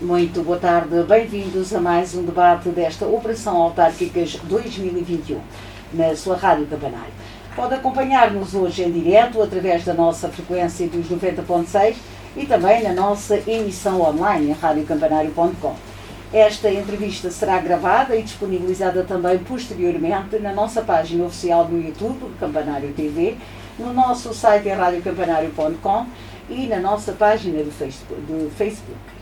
Muito boa tarde, bem-vindos a mais um debate desta Operação Autárquicas 2021, na sua Rádio Campanário. Pode acompanhar-nos hoje em direto através da nossa frequência dos 90.6 e também na nossa emissão online em radiocampanário.com. Esta entrevista será gravada e disponibilizada também posteriormente na nossa página oficial do YouTube, Campanário TV, no nosso site em radiocampanário.com e na nossa página do Facebook.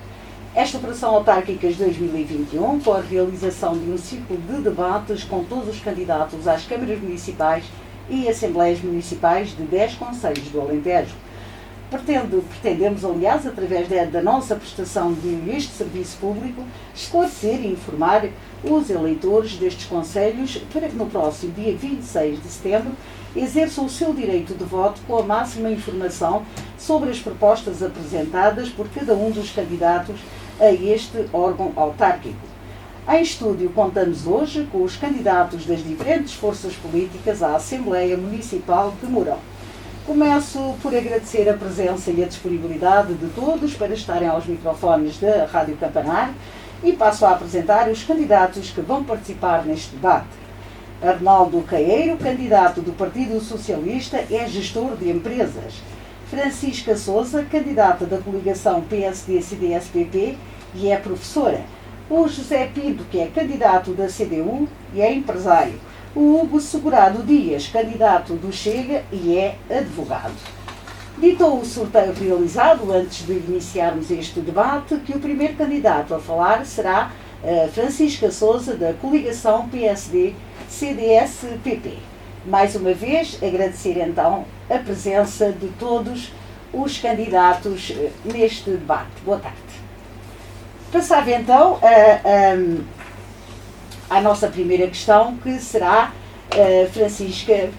Esta Operação Autárquicas 2021, com a realização de um ciclo de debates com todos os candidatos às câmaras municipais e assembleias municipais de 10 concelhos do Alentejo. Pretendemos, aliás, através da nossa prestação deste serviço público, esclarecer e informar os eleitores destes concelhos para que no próximo dia 26 de setembro exerçam o seu direito de voto com a máxima informação sobre as propostas apresentadas por cada um dos candidatos a este órgão autárquico. Em estúdio contamos hoje com os candidatos das diferentes forças políticas à Assembleia Municipal de Mourão. Começo por agradecer a presença e a disponibilidade de todos para estarem aos microfones da Rádio Campanário e passo a apresentar os candidatos que vão participar neste debate. Arnaldo Caeiro, candidato do Partido Socialista, é gestor de empresas. Francisca Sousa, candidata da coligação PSD-CDS-PP e é professora. O José Pinto, que é candidato da CDU e é empresário. O Hugo Segurado Dias, candidato do Chega e é advogado. Ditou o sorteio realizado antes de iniciarmos este debate que o primeiro candidato a falar será Francisca Sousa, da coligação PSD-CDS-PP. Mais uma vez, agradecer então a presença de todos os candidatos neste debate. Boa tarde. Passava então à nossa primeira questão, que será, Francisca,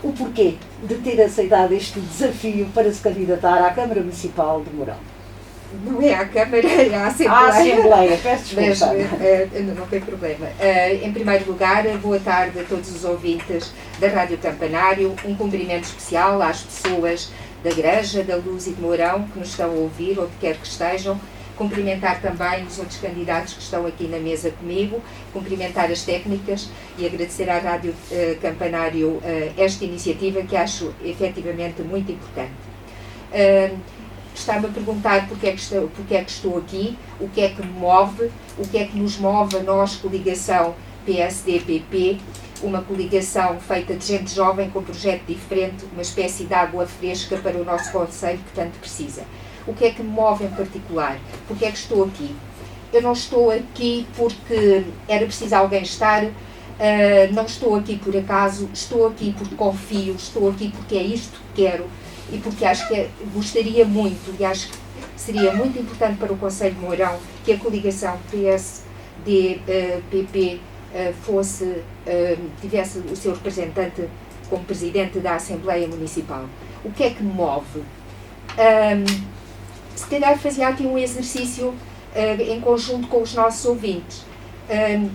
o porquê de ter aceitado este desafio para se candidatar à Câmara Municipal de Mourão. Não é à Câmara, é à Assembleia. À Assembleia, peço desculpa. Mas, não tem problema. Em primeiro lugar, boa tarde a todos os ouvintes da Rádio Campanário. Um cumprimento especial às pessoas da Igreja, da Luz e de Mourão que nos estão a ouvir, onde quer que estejam. Cumprimentar também os outros candidatos que estão aqui na mesa comigo, cumprimentar as técnicas e agradecer à Rádio Campanário esta iniciativa que acho efetivamente muito importante. Está-me a perguntar porque é que estou aqui, o que é que me move, o que é que nos move a nós, coligação PSD-PP, uma coligação feita de gente jovem com um projeto diferente, uma espécie de água fresca para o nosso concelho que tanto precisa. O que é que me move em particular? Porque é que estou aqui? Eu não estou aqui porque era preciso alguém estar, não estou aqui por acaso, estou aqui porque confio, estou aqui porque é isto que quero e porque acho que gostaria muito e acho que seria muito importante para o Concelho de Mourão que a coligação PSD-PP tivesse o seu representante como presidente da Assembleia Municipal. O que é que me move? Se calhar fazia aqui um exercício em conjunto com os nossos ouvintes.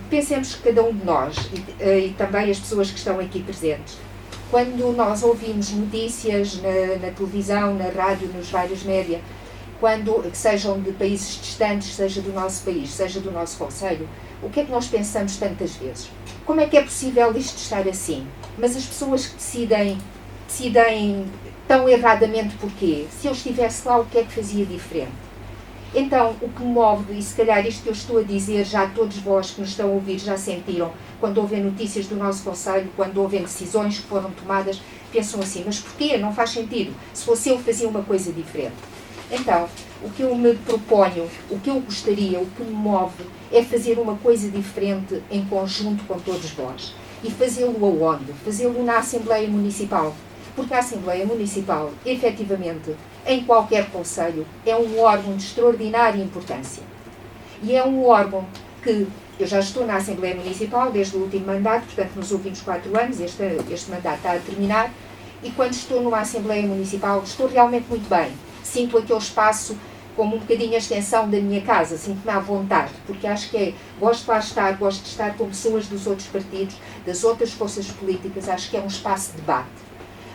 Pensemos que cada um de nós, e também as pessoas que estão aqui presentes, quando nós ouvimos notícias na televisão, na rádio, nos vários média, que sejam de países distantes, seja do nosso país, seja do nosso concelho, o que é que nós pensamos tantas vezes? Como é que é possível isto estar assim? Mas as pessoas que decidem tão erradamente porquê? Se eu estivesse lá, o que é que fazia diferente? Então, o que me move, e se calhar isto que eu estou a dizer, já todos vós que nos estão a ouvir já sentiram, quando ouvem notícias do nosso concelho, quando ouvem decisões que foram tomadas, pensam assim, mas porquê? Não faz sentido. Se fosse eu, fazia uma coisa diferente. Então, o que eu me proponho, o que eu gostaria, o que me move, é fazer uma coisa diferente em conjunto com todos vós. E fazê-lo aonde? Fazê-lo na Assembleia Municipal. Porque a Assembleia Municipal, efetivamente, em qualquer concelho, é um órgão de extraordinária importância. E é um órgão que, eu já estou na Assembleia Municipal desde o último mandato, portanto, nos últimos 4 anos, este mandato está a terminar, e quando estou numa Assembleia Municipal, estou realmente muito bem. Sinto aquele espaço como um bocadinho a extensão da minha casa, sinto-me à vontade, porque acho que gosto de lá estar, gosto de estar com pessoas dos outros partidos, das outras forças políticas, acho que é um espaço de debate.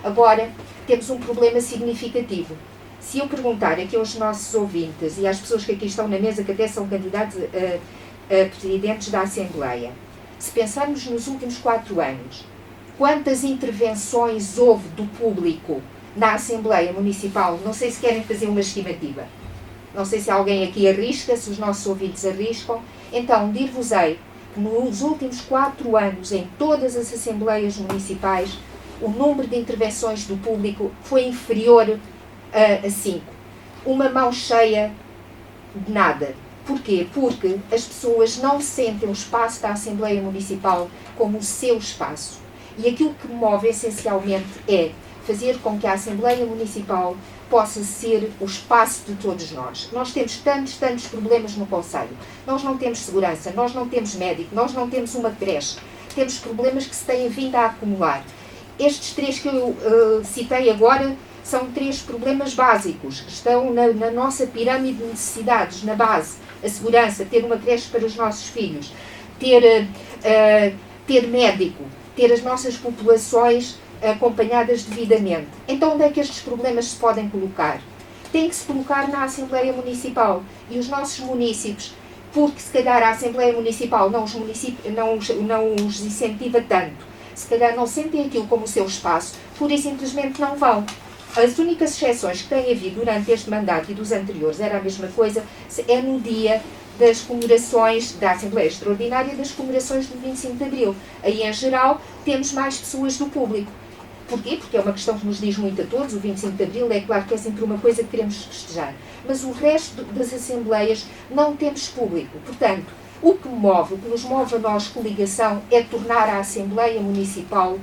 Agora, temos um problema significativo. Se eu perguntar aqui aos nossos ouvintes e às pessoas que aqui estão na mesa, que até são candidatos a presidentes da Assembleia, se pensarmos nos últimos 4 anos, quantas intervenções houve do público na Assembleia Municipal? Não sei se querem fazer uma estimativa. Não sei se alguém aqui arrisca, se os nossos ouvintes arriscam. Então, dir-vos-ei que nos últimos 4 anos, em todas as Assembleias Municipais, o número de intervenções do público foi inferior a 5. Uma mão cheia de nada. Porquê? Porque as pessoas não sentem o espaço da Assembleia Municipal como o seu espaço. E aquilo que move essencialmente é fazer com que a Assembleia Municipal possa ser o espaço de todos nós. Nós temos tantos problemas no Conselho. Nós não temos segurança, nós não temos médico, nós não temos uma creche. Temos problemas que se têm vindo a acumular. Estes 3 que eu citei agora são 3 problemas básicos, que estão na nossa pirâmide de necessidades, na base. A segurança, ter uma creche para os nossos filhos, ter médico, ter as nossas populações acompanhadas devidamente. Então, onde é que estes problemas se podem colocar? Tem que se colocar na Assembleia Municipal. E os nossos munícipes, porque se calhar a Assembleia Municipal não os incentiva tanto, se calhar não sentem aquilo como o seu espaço, pura e simplesmente não vão. As únicas exceções que têm havido durante este mandato e dos anteriores era a mesma coisa, é no dia das comemorações da Assembleia Extraordinária, das comemorações do 25 de Abril. Aí, em geral, temos mais pessoas do público. Porquê? Porque é uma questão que nos diz muito a todos. O 25 de Abril é claro que é sempre uma coisa que queremos festejar. Mas o resto das Assembleias não temos público. Portanto, o que nos move a nós, coligação, é tornar a Assembleia Municipal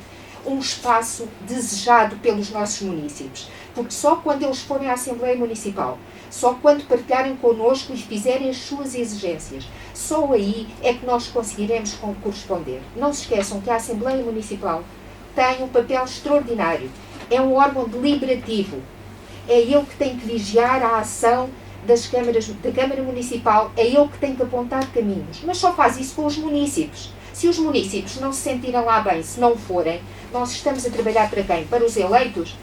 um espaço desejado pelos nossos munícipes. Porque só quando eles forem à Assembleia Municipal, só quando partilharem connosco e fizerem as suas exigências, só aí é que nós conseguiremos corresponder. Não se esqueçam que a Assembleia Municipal tem um papel extraordinário. É um órgão deliberativo. É ele que tem que vigiar a ação da Câmara Municipal, é ele que tem que apontar caminhos. Mas só faz isso com os munícipes. Se os munícipes não se sentirem lá bem, se não forem, nós estamos a trabalhar para quem? Para os eleitos?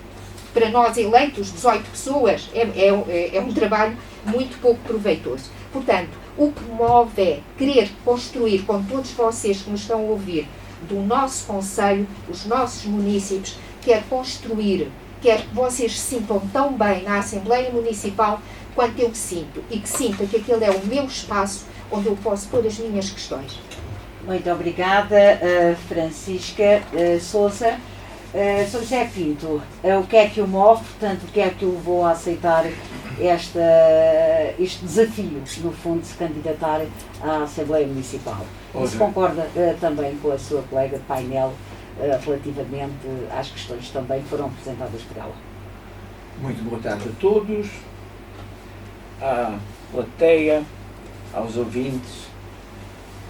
Para nós eleitos, 18 pessoas, é um trabalho muito pouco proveitoso. Portanto, o que move é querer construir com todos vocês que nos estão a ouvir do nosso concelho, os nossos munícipes, quer construir, quer que vocês se sintam tão bem na Assembleia Municipal quanto eu sinto, e que sinta que aquele é o meu espaço onde eu posso pôr as minhas questões. Muito obrigada, Francisca Sousa. Sr. José Pinto, o que é que o move, portanto, o que é que o levou a aceitar este desafio, no fundo, de se candidatar à Assembleia Municipal? E se concorda também com a sua colega de painel relativamente às questões também que foram apresentadas por ela? Muito boa tarde a todos, à plateia, aos ouvintes,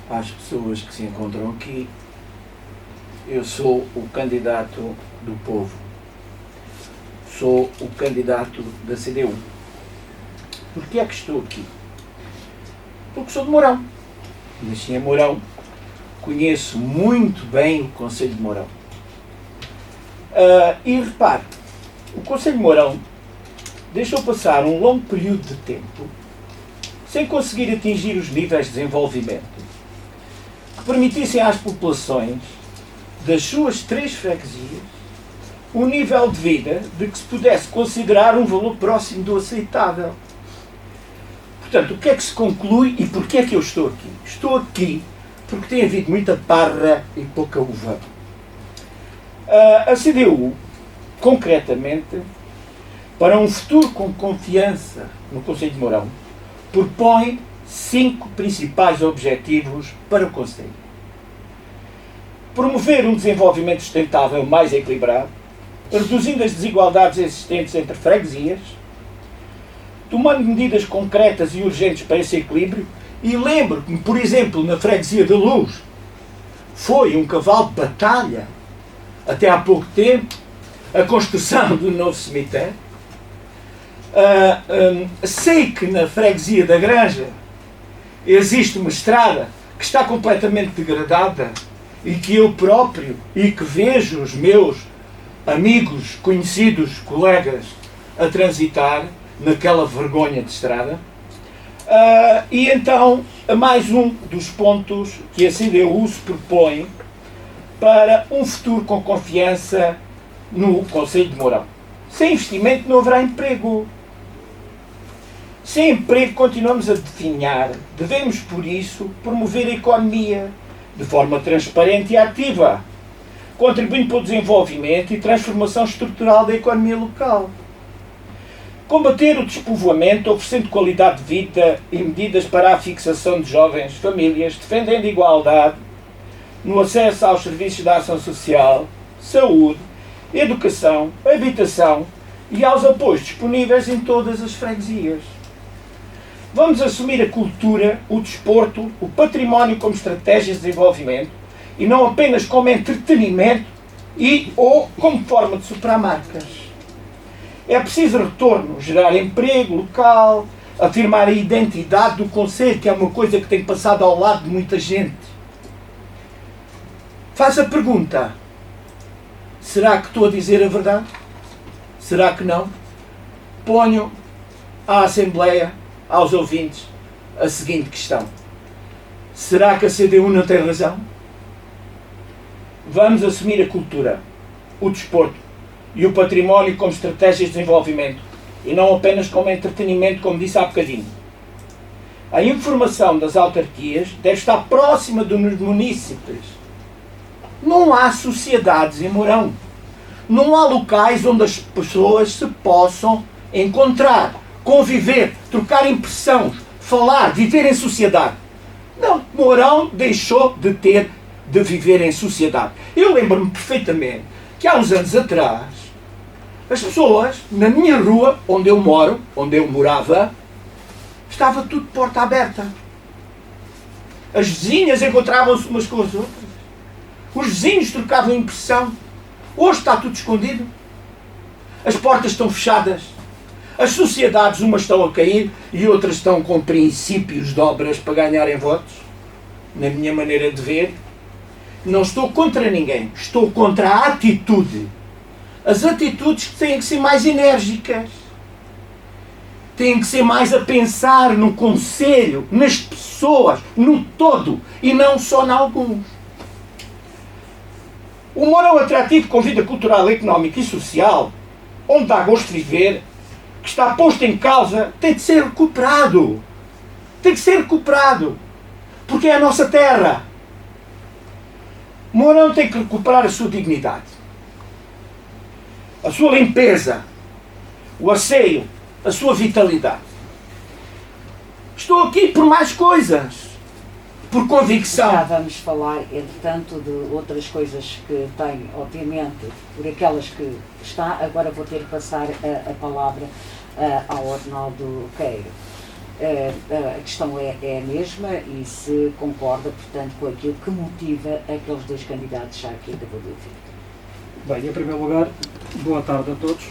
às pessoas que se encontram aqui. Eu sou o candidato do povo, sou o candidato da CDU. Porquê é que estou aqui? Porque sou de Mourão, nasci em Mourão, conheço muito bem o Concelho de Mourão. E repare, o Concelho de Mourão deixou passar um longo período de tempo sem conseguir atingir os níveis de desenvolvimento que permitissem às populações das suas 3 freguesias um nível de vida de que se pudesse considerar um valor próximo do aceitável. Portanto, o que é que se conclui e porquê é que eu estou aqui? Estou aqui porque tem havido muita parra e pouca uva. A CDU, concretamente, para um futuro com confiança no Concelho de Mourão, propõe 5 principais objetivos para o Concelho. Promover um desenvolvimento sustentável mais equilibrado, reduzindo as desigualdades existentes entre freguesias, tomando medidas concretas e urgentes para esse equilíbrio. E lembro que, por exemplo, na freguesia da Luz, foi um cavalo de batalha, até há pouco tempo, a construção do novo cemitério. Sei que na freguesia da Granja existe uma estrada que está completamente degradada e que eu próprio, e que vejo os meus amigos, conhecidos, colegas, a transitar naquela vergonha de estrada. E então, mais um dos pontos que a CDU se propõe para um futuro com confiança no Conselho de Mourão. Sem investimento não haverá emprego. Sem emprego continuamos a definhar. Devemos, por isso, promover a economia de forma transparente e ativa, contribuindo para o desenvolvimento e transformação estrutural da economia local. Combater o despovoamento, oferecendo qualidade de vida e medidas para a fixação de jovens famílias, defendendo a igualdade no acesso aos serviços da ação social, saúde, educação, habitação e aos apoios disponíveis em todas as freguesias. Vamos assumir a cultura, o desporto, o património como estratégias de desenvolvimento e não apenas como entretenimento ou como forma de superar marcas. É preciso retorno, gerar emprego local, afirmar a identidade do concelho, que é uma coisa que tem passado ao lado de muita gente. Faço a pergunta: será que estou a dizer a verdade? Será que não? Ponho à Assembleia, aos ouvintes, a seguinte questão: será que a CDU não tem razão? Vamos assumir a cultura, o desporto e o património como estratégias de desenvolvimento e não apenas como entretenimento, como disse há bocadinho. A informação das autarquias deve estar próxima dos munícipes. Não há sociedades em Mourão. Não há locais onde as pessoas se possam encontrar, conviver, trocar impressões, falar, viver em sociedade. Não, Mourão deixou de viver em sociedade. Eu lembro-me perfeitamente que há uns anos atrás, as pessoas, na minha rua, onde eu moro, onde eu morava, estava tudo de porta aberta. As vizinhas encontravam-se umas com as outras. Os vizinhos trocavam impressão. Hoje está tudo escondido. As portas estão fechadas. As sociedades, umas estão a cair e outras estão com princípios de obras para ganharem votos. Na minha maneira de ver, não estou contra ninguém. Estou contra a atitude. As atitudes têm que ser mais enérgicas. Têm que ser mais a pensar no concelho, nas pessoas, no todo, e não só em alguns. O Mourão atrativo com vida cultural, económica e social, onde dá gosto de viver, que está posto em causa, tem de ser recuperado. Tem que ser recuperado. Porque é a nossa terra. Mourão tem que recuperar a sua dignidade, a sua limpeza, o asseio, a sua vitalidade. Estou aqui por mais coisas. Por convicção. Já vamos falar, entretanto, de outras coisas que tenho, obviamente, por aquelas que está. Agora vou ter que passar a palavra ao Arnaldo Queiro. A questão é a mesma e se concorda, portanto, com aquilo que motiva aqueles dois candidatos já aqui acabou de ouvir. Bem, em primeiro lugar, boa tarde a todos.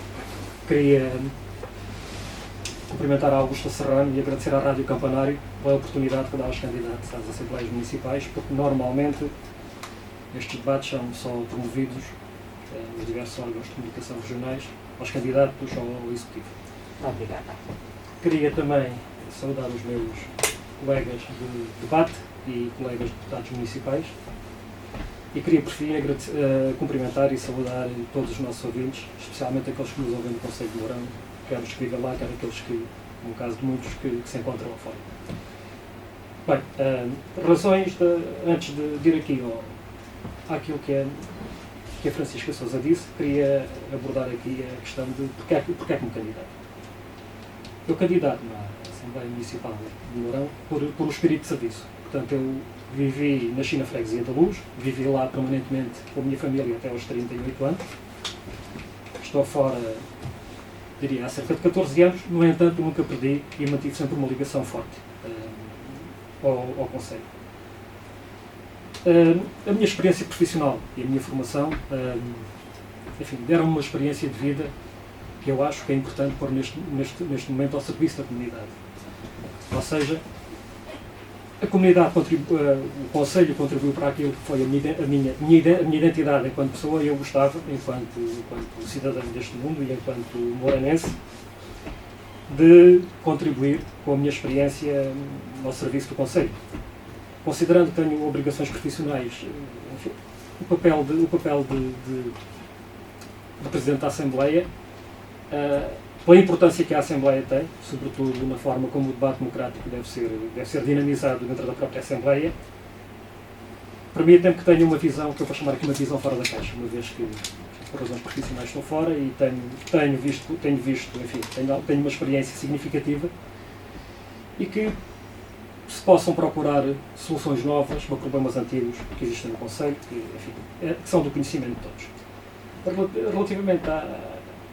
Queria cumprimentar a Augusta Serrano e agradecer à Rádio Campanário pela oportunidade que dá aos candidatos às Assembleias Municipais, porque normalmente estes debates são só promovidos nos diversos órgãos de comunicação regionais aos candidatos ao Executivo. Obrigada. Queria também saudar os meus colegas de debate e colegas deputados municipais e queria, por fim, cumprimentar e saudar todos os nossos ouvintes, especialmente aqueles que nos ouvem do Concelho de Mourão, quer os que vivem lá, quer aqueles que, no caso de muitos, que se encontram lá fora. Bem, antes de ir aqui àquilo que a Francisca Sousa disse, queria abordar aqui a questão de porque é que me candidato. Eu candidato na Assembleia Municipal de Mourão por um espírito de serviço. Portanto, eu nasci na freguesia da Luz, vivi lá permanentemente com a minha família até aos 38 anos. Estou fora, diria, há cerca de 14 anos, no entanto, nunca perdi e mantive sempre uma ligação forte ao Concelho. A minha experiência profissional e a minha formação, enfim, deram-me uma experiência de vida que eu acho que é importante pôr neste momento ao serviço da comunidade. Ou seja, A comunidade o Conselho contribuiu para aquilo que foi a minha identidade enquanto pessoa, e eu gostava, enquanto cidadão deste mundo e enquanto moranense, de contribuir com a minha experiência ao serviço do Conselho. Considerando que tenho obrigações profissionais, enfim, o papel de Presidente da Assembleia, pela importância que a Assembleia tem, sobretudo na forma como o debate democrático deve ser dinamizado dentro da própria Assembleia, permitem-me que tenha uma visão, que eu vou chamar aqui uma visão fora da caixa, uma vez que, por razões profissionais, estou fora e tenho visto, enfim, tenho uma experiência significativa e que se possam procurar soluções novas para problemas antigos que existem no Conselho, que são do conhecimento de todos. Relativamente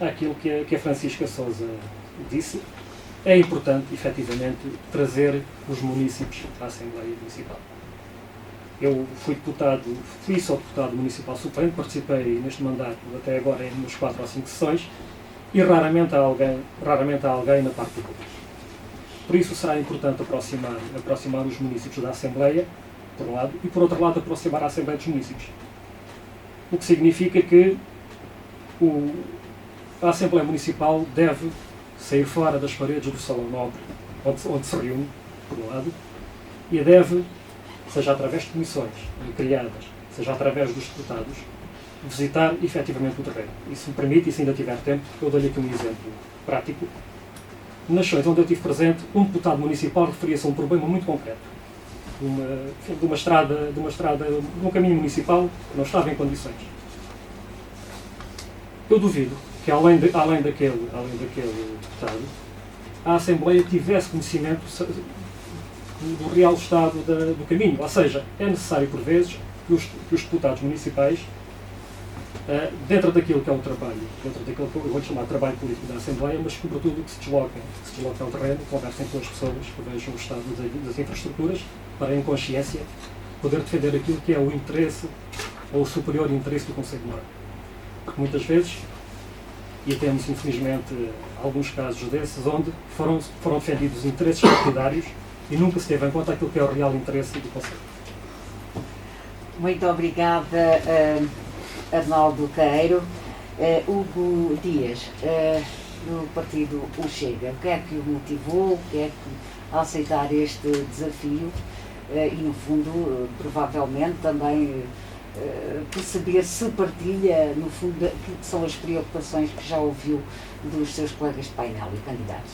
àquilo que a Francisca Sousa disse, é importante, efetivamente, trazer os municípios à Assembleia Municipal. Eu fui só deputado municipal suplente, participei neste mandato até agora em umas 4 ou 5 sessões e raramente há alguém na parte pública. Por isso será importante aproximar os municípios da Assembleia, por um lado, e por outro lado aproximar a Assembleia dos municípios. O que significa que a Assembleia Municipal deve sair fora das paredes do Salão Nobre, onde se reúne, por um lado, e deve, seja através de comissões criadas, seja através dos deputados, visitar efetivamente o terreno. E se me permite, e se ainda tiver tempo, eu dou-lhe aqui um exemplo prático. Nas sessões onde eu estive presente, um deputado municipal referia-se a um problema muito concreto. De um caminho municipal que não estava em condições. Eu duvido que, além daquele deputado, a Assembleia tivesse conhecimento do real estado do caminho. Ou seja, é necessário, por vezes, que os deputados municipais, dentro daquilo que é o trabalho, dentro daquilo que eu vou chamar de trabalho político da Assembleia, mas sobretudo que se desloquem ao terreno, conversem com as pessoas, que vejam o estado das infraestruturas, para, em consciência, poder defender aquilo que é o interesse, ou o superior interesse do Conselho de Moura. Porque muitas vezes, e temos infelizmente alguns casos desses, onde foram defendidos interesses partidários e nunca se teve em conta aquilo que é o real interesse do Conselho. Muito obrigada, Arnaldo Queiro. Hugo Dias, do partido O Chega, o que é que o motivou, o que é que, a aceitar este desafio e, no fundo, provavelmente também perceber se partilha, no fundo, aquilo que são as preocupações que já ouviu dos seus colegas de painel e candidatos.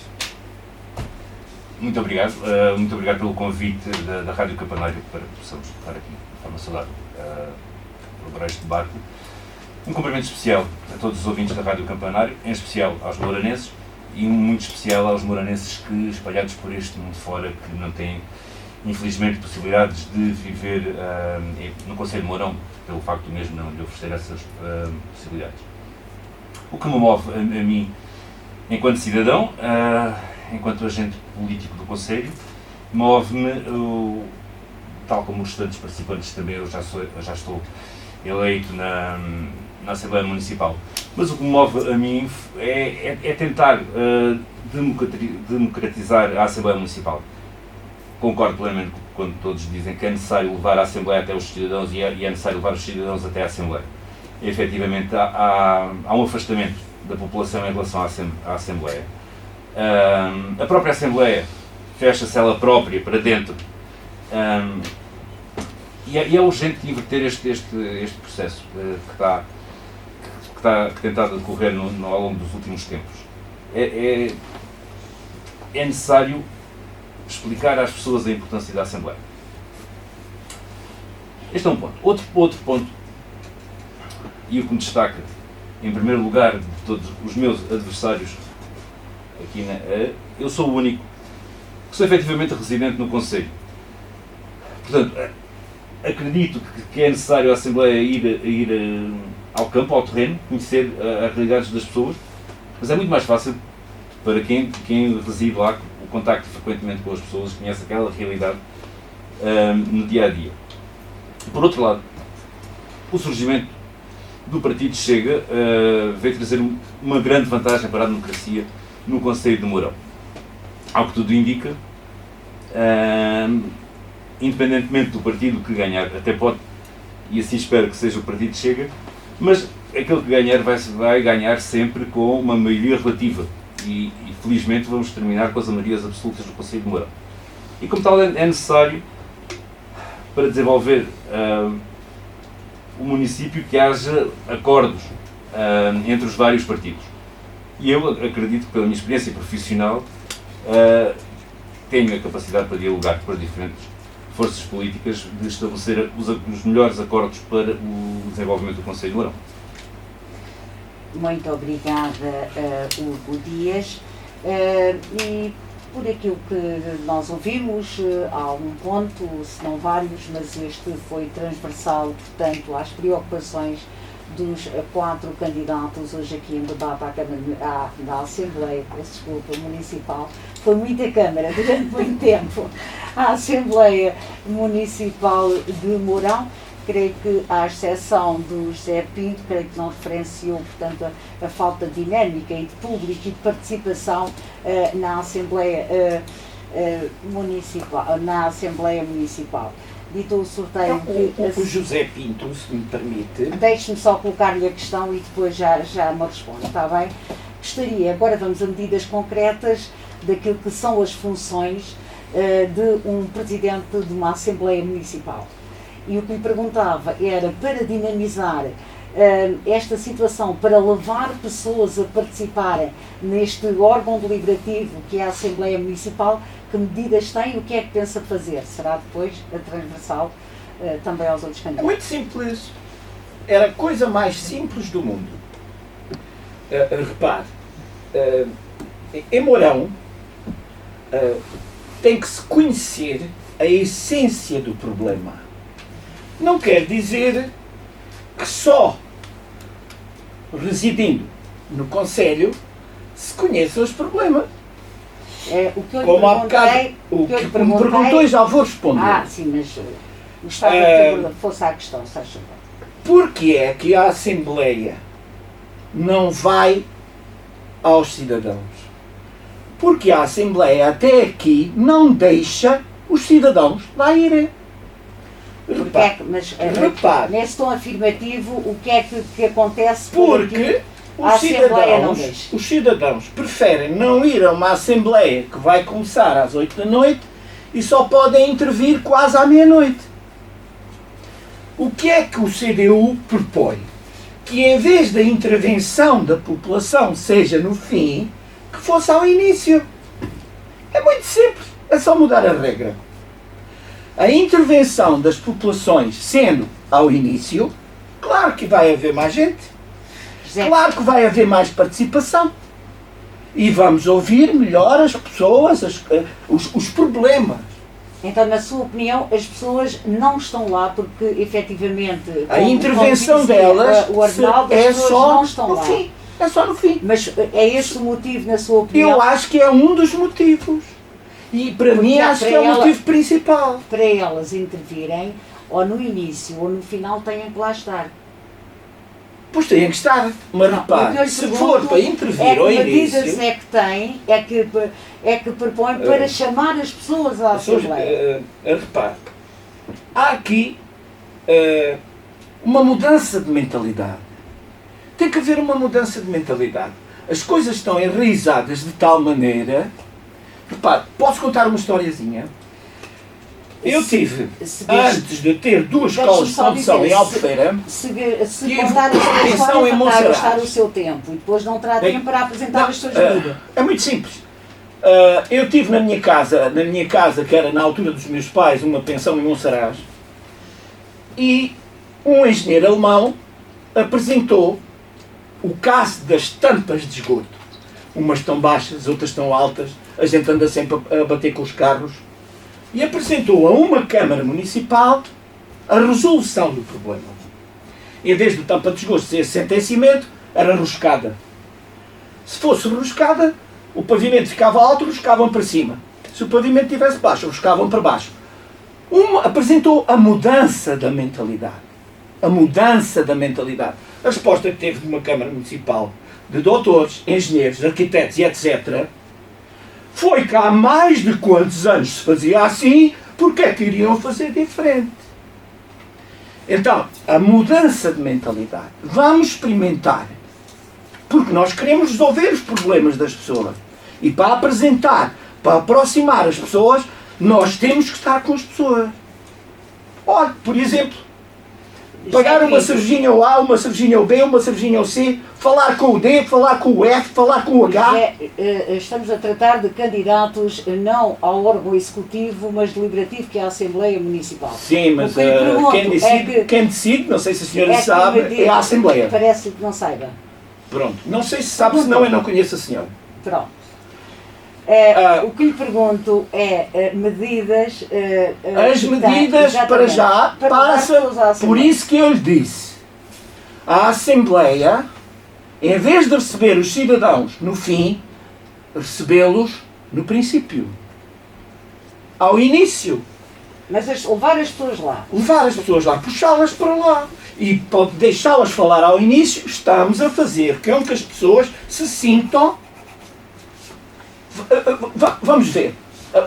Muito obrigado. Muito obrigado pelo convite da Rádio Campanário para que possamos estar aqui de forma saudável para este debate. Um cumprimento especial a todos os ouvintes da Rádio Campanário, em especial aos mouranenses e muito especial aos mouranenses que, espalhados por este mundo fora, que não têm, infelizmente, possibilidades de viver no Conselho de Mourão, pelo facto mesmo não de oferecer essas possibilidades. O que me move a mim, enquanto cidadão, enquanto agente político do Conselho, move-me, tal como os restantes participantes também, eu já estou eleito na Assembleia Municipal. Mas o que me move a mim é tentar democratizar a Assembleia Municipal. Concordo plenamente quando todos dizem que é necessário levar a Assembleia até os cidadãos e é necessário levar os cidadãos até a Assembleia. E, efetivamente, há um afastamento da população em relação à Assembleia. A própria Assembleia fecha-se ela própria para dentro. E é urgente inverter este processo que tem estado a decorrer ao longo dos últimos tempos. É necessário explicar às pessoas a importância da Assembleia. Este é um ponto. Outro ponto, e o que me destaca, em primeiro lugar, de todos os meus adversários aqui, eu sou o único que sou efetivamente residente no Conselho. Portanto, acredito que é necessário a Assembleia ir ao campo, ao terreno, conhecer as realidades das pessoas, mas é muito mais fácil para quem reside lá, o contacto frequentemente com as pessoas, conhece aquela realidade no dia-a-dia. Por outro lado, o surgimento do Partido Chega veio trazer uma grande vantagem para a democracia no Conselho de Mourão. Ao que tudo indica, independentemente do partido que ganhar, até pode, e assim espero que seja o partido que chega, mas aquele que ganhar vai ganhar sempre com uma maioria relativa. E felizmente vamos terminar com as maiorias absolutas do Conselho de Mourão. E como tal é necessário, para desenvolver o município, que haja acordos entre os vários partidos. E eu acredito que, pela minha experiência profissional, tenho a capacidade para dialogar com as diferentes forças políticas de estabelecer os melhores acordos para o desenvolvimento do Conselho de Mourão. Muito obrigada, Hugo Dias. E por aquilo que nós ouvimos, há um ponto, se não vários, mas este foi transversal, portanto, às preocupações dos 4 candidatos hoje aqui em debate à Assembleia, desculpa, Municipal. Foi muita Câmara durante muito tempo. À Assembleia Municipal de Mourão. Creio que, à exceção do José Pinto, creio que não referenciou, portanto, a falta de dinâmica e de público e de participação na Assembleia Municipal. Dito o sorteio... O José Pinto, se me permite... Deixe-me só colocar-lhe a questão e depois já me responde, está bem? Gostaria, agora vamos a medidas concretas daquilo que são as funções de um presidente de uma Assembleia Municipal. E o que lhe perguntava era, para dinamizar esta situação, para levar pessoas a participarem neste órgão deliberativo que é a Assembleia Municipal, que medidas tem e o que é que pensa fazer? Será depois a transversal também aos outros É candidatos? muito simples. Era a coisa mais simples do mundo. Repare, em Mourão tem que se conhecer a essência do problema. Não quer dizer que só residindo no Conselho se conheçam os problemas. O que eu lhe Como há bocado, perguntei... o que me perguntou e já vou responder. Sim, mas gostava que fosse à questão, se acha bem. Porque é que a Assembleia não vai aos cidadãos? Porque a Assembleia até aqui não deixa os cidadãos lá irem. Repare, nesse tom afirmativo, o que é que acontece porque os cidadãos preferem não ir a uma Assembleia que vai começar às 8 da noite e só podem intervir quase à meia-noite. O que é que o CDU propõe? Que em vez da intervenção da população seja no fim, que fosse ao início. É muito simples, é só mudar a regra. A intervenção das populações sendo ao início, claro que vai haver mais gente, claro que vai haver mais participação e vamos ouvir melhor as pessoas, os problemas. Então, na sua opinião, as pessoas não estão lá porque, efetivamente, a intervenção delas é só no fim. É só no fim. Mas é esse o motivo, na sua opinião? Eu acho que é um dos motivos. E para mim acho que é o motivo principal. Para elas intervirem, ou no início ou no final, têm que lá estar. Pois têm que estar. Mas repare, se for para intervir ao início... Que medidas é que propõe para chamar as pessoas à Assembleia? Repare, há aqui uma mudança de mentalidade. Tem que haver uma mudança de mentalidade. As coisas estão enraizadas de tal maneira... Repare, posso contar uma historiazinha? Eu tive, antes de ter 2 escolas de condução em Albufeira, se contar a sua história, vai gastar o seu tempo e depois não terá tempo para apresentar as suas medidas. É muito simples. Eu tive na minha casa, que era na altura dos meus pais, uma pensão em Monsaraz, e um engenheiro alemão apresentou o caso das tampas de esgoto. Umas estão baixas, outras estão altas, a gente anda sempre a bater com os carros. E apresentou a uma Câmara Municipal a resolução do problema. Em vez de tampa de esgoto ser assente em cimento, era roscada. Se fosse roscada, o pavimento ficava alto, roscavam para cima. Se o pavimento estivesse baixo, roscavam para baixo. Apresentou a mudança da mentalidade. A mudança da mentalidade. A resposta que teve de uma Câmara Municipal de doutores, engenheiros, arquitetos e etc., foi que há mais de quantos anos se fazia assim, porque é que iriam fazer diferente? Então, a mudança de mentalidade. Vamos experimentar. Porque nós queremos resolver os problemas das pessoas. E para apresentar, para aproximar as pessoas, nós temos que estar com as pessoas. Olha, por exemplo, pagar uma cervejinha ao A, uma cervejinha ao B, uma cervejinha ao C, falar com o D, falar com o F, falar com o H. Estamos a tratar de candidatos não ao órgão executivo, mas deliberativo, que é a Assembleia Municipal. Sim, mas O que lhe pergunto quem decide, não sei se a senhora que sabe, me diga, é a Assembleia. Parece que não saiba. Pronto. Não sei se sabe, senão eu não conheço a senhora. Pronto. O que lhe pergunto é medidas... As medidas, para já, passa por isso que eu lhe disse. A Assembleia, em vez de receber os cidadãos no fim, recebê-los no princípio. Ao início. Mas levar as pessoas lá. Levar as pessoas lá, puxá-las para lá. E para deixá-las falar ao início, estamos a fazer com que as pessoas se sintam... Vamos ver.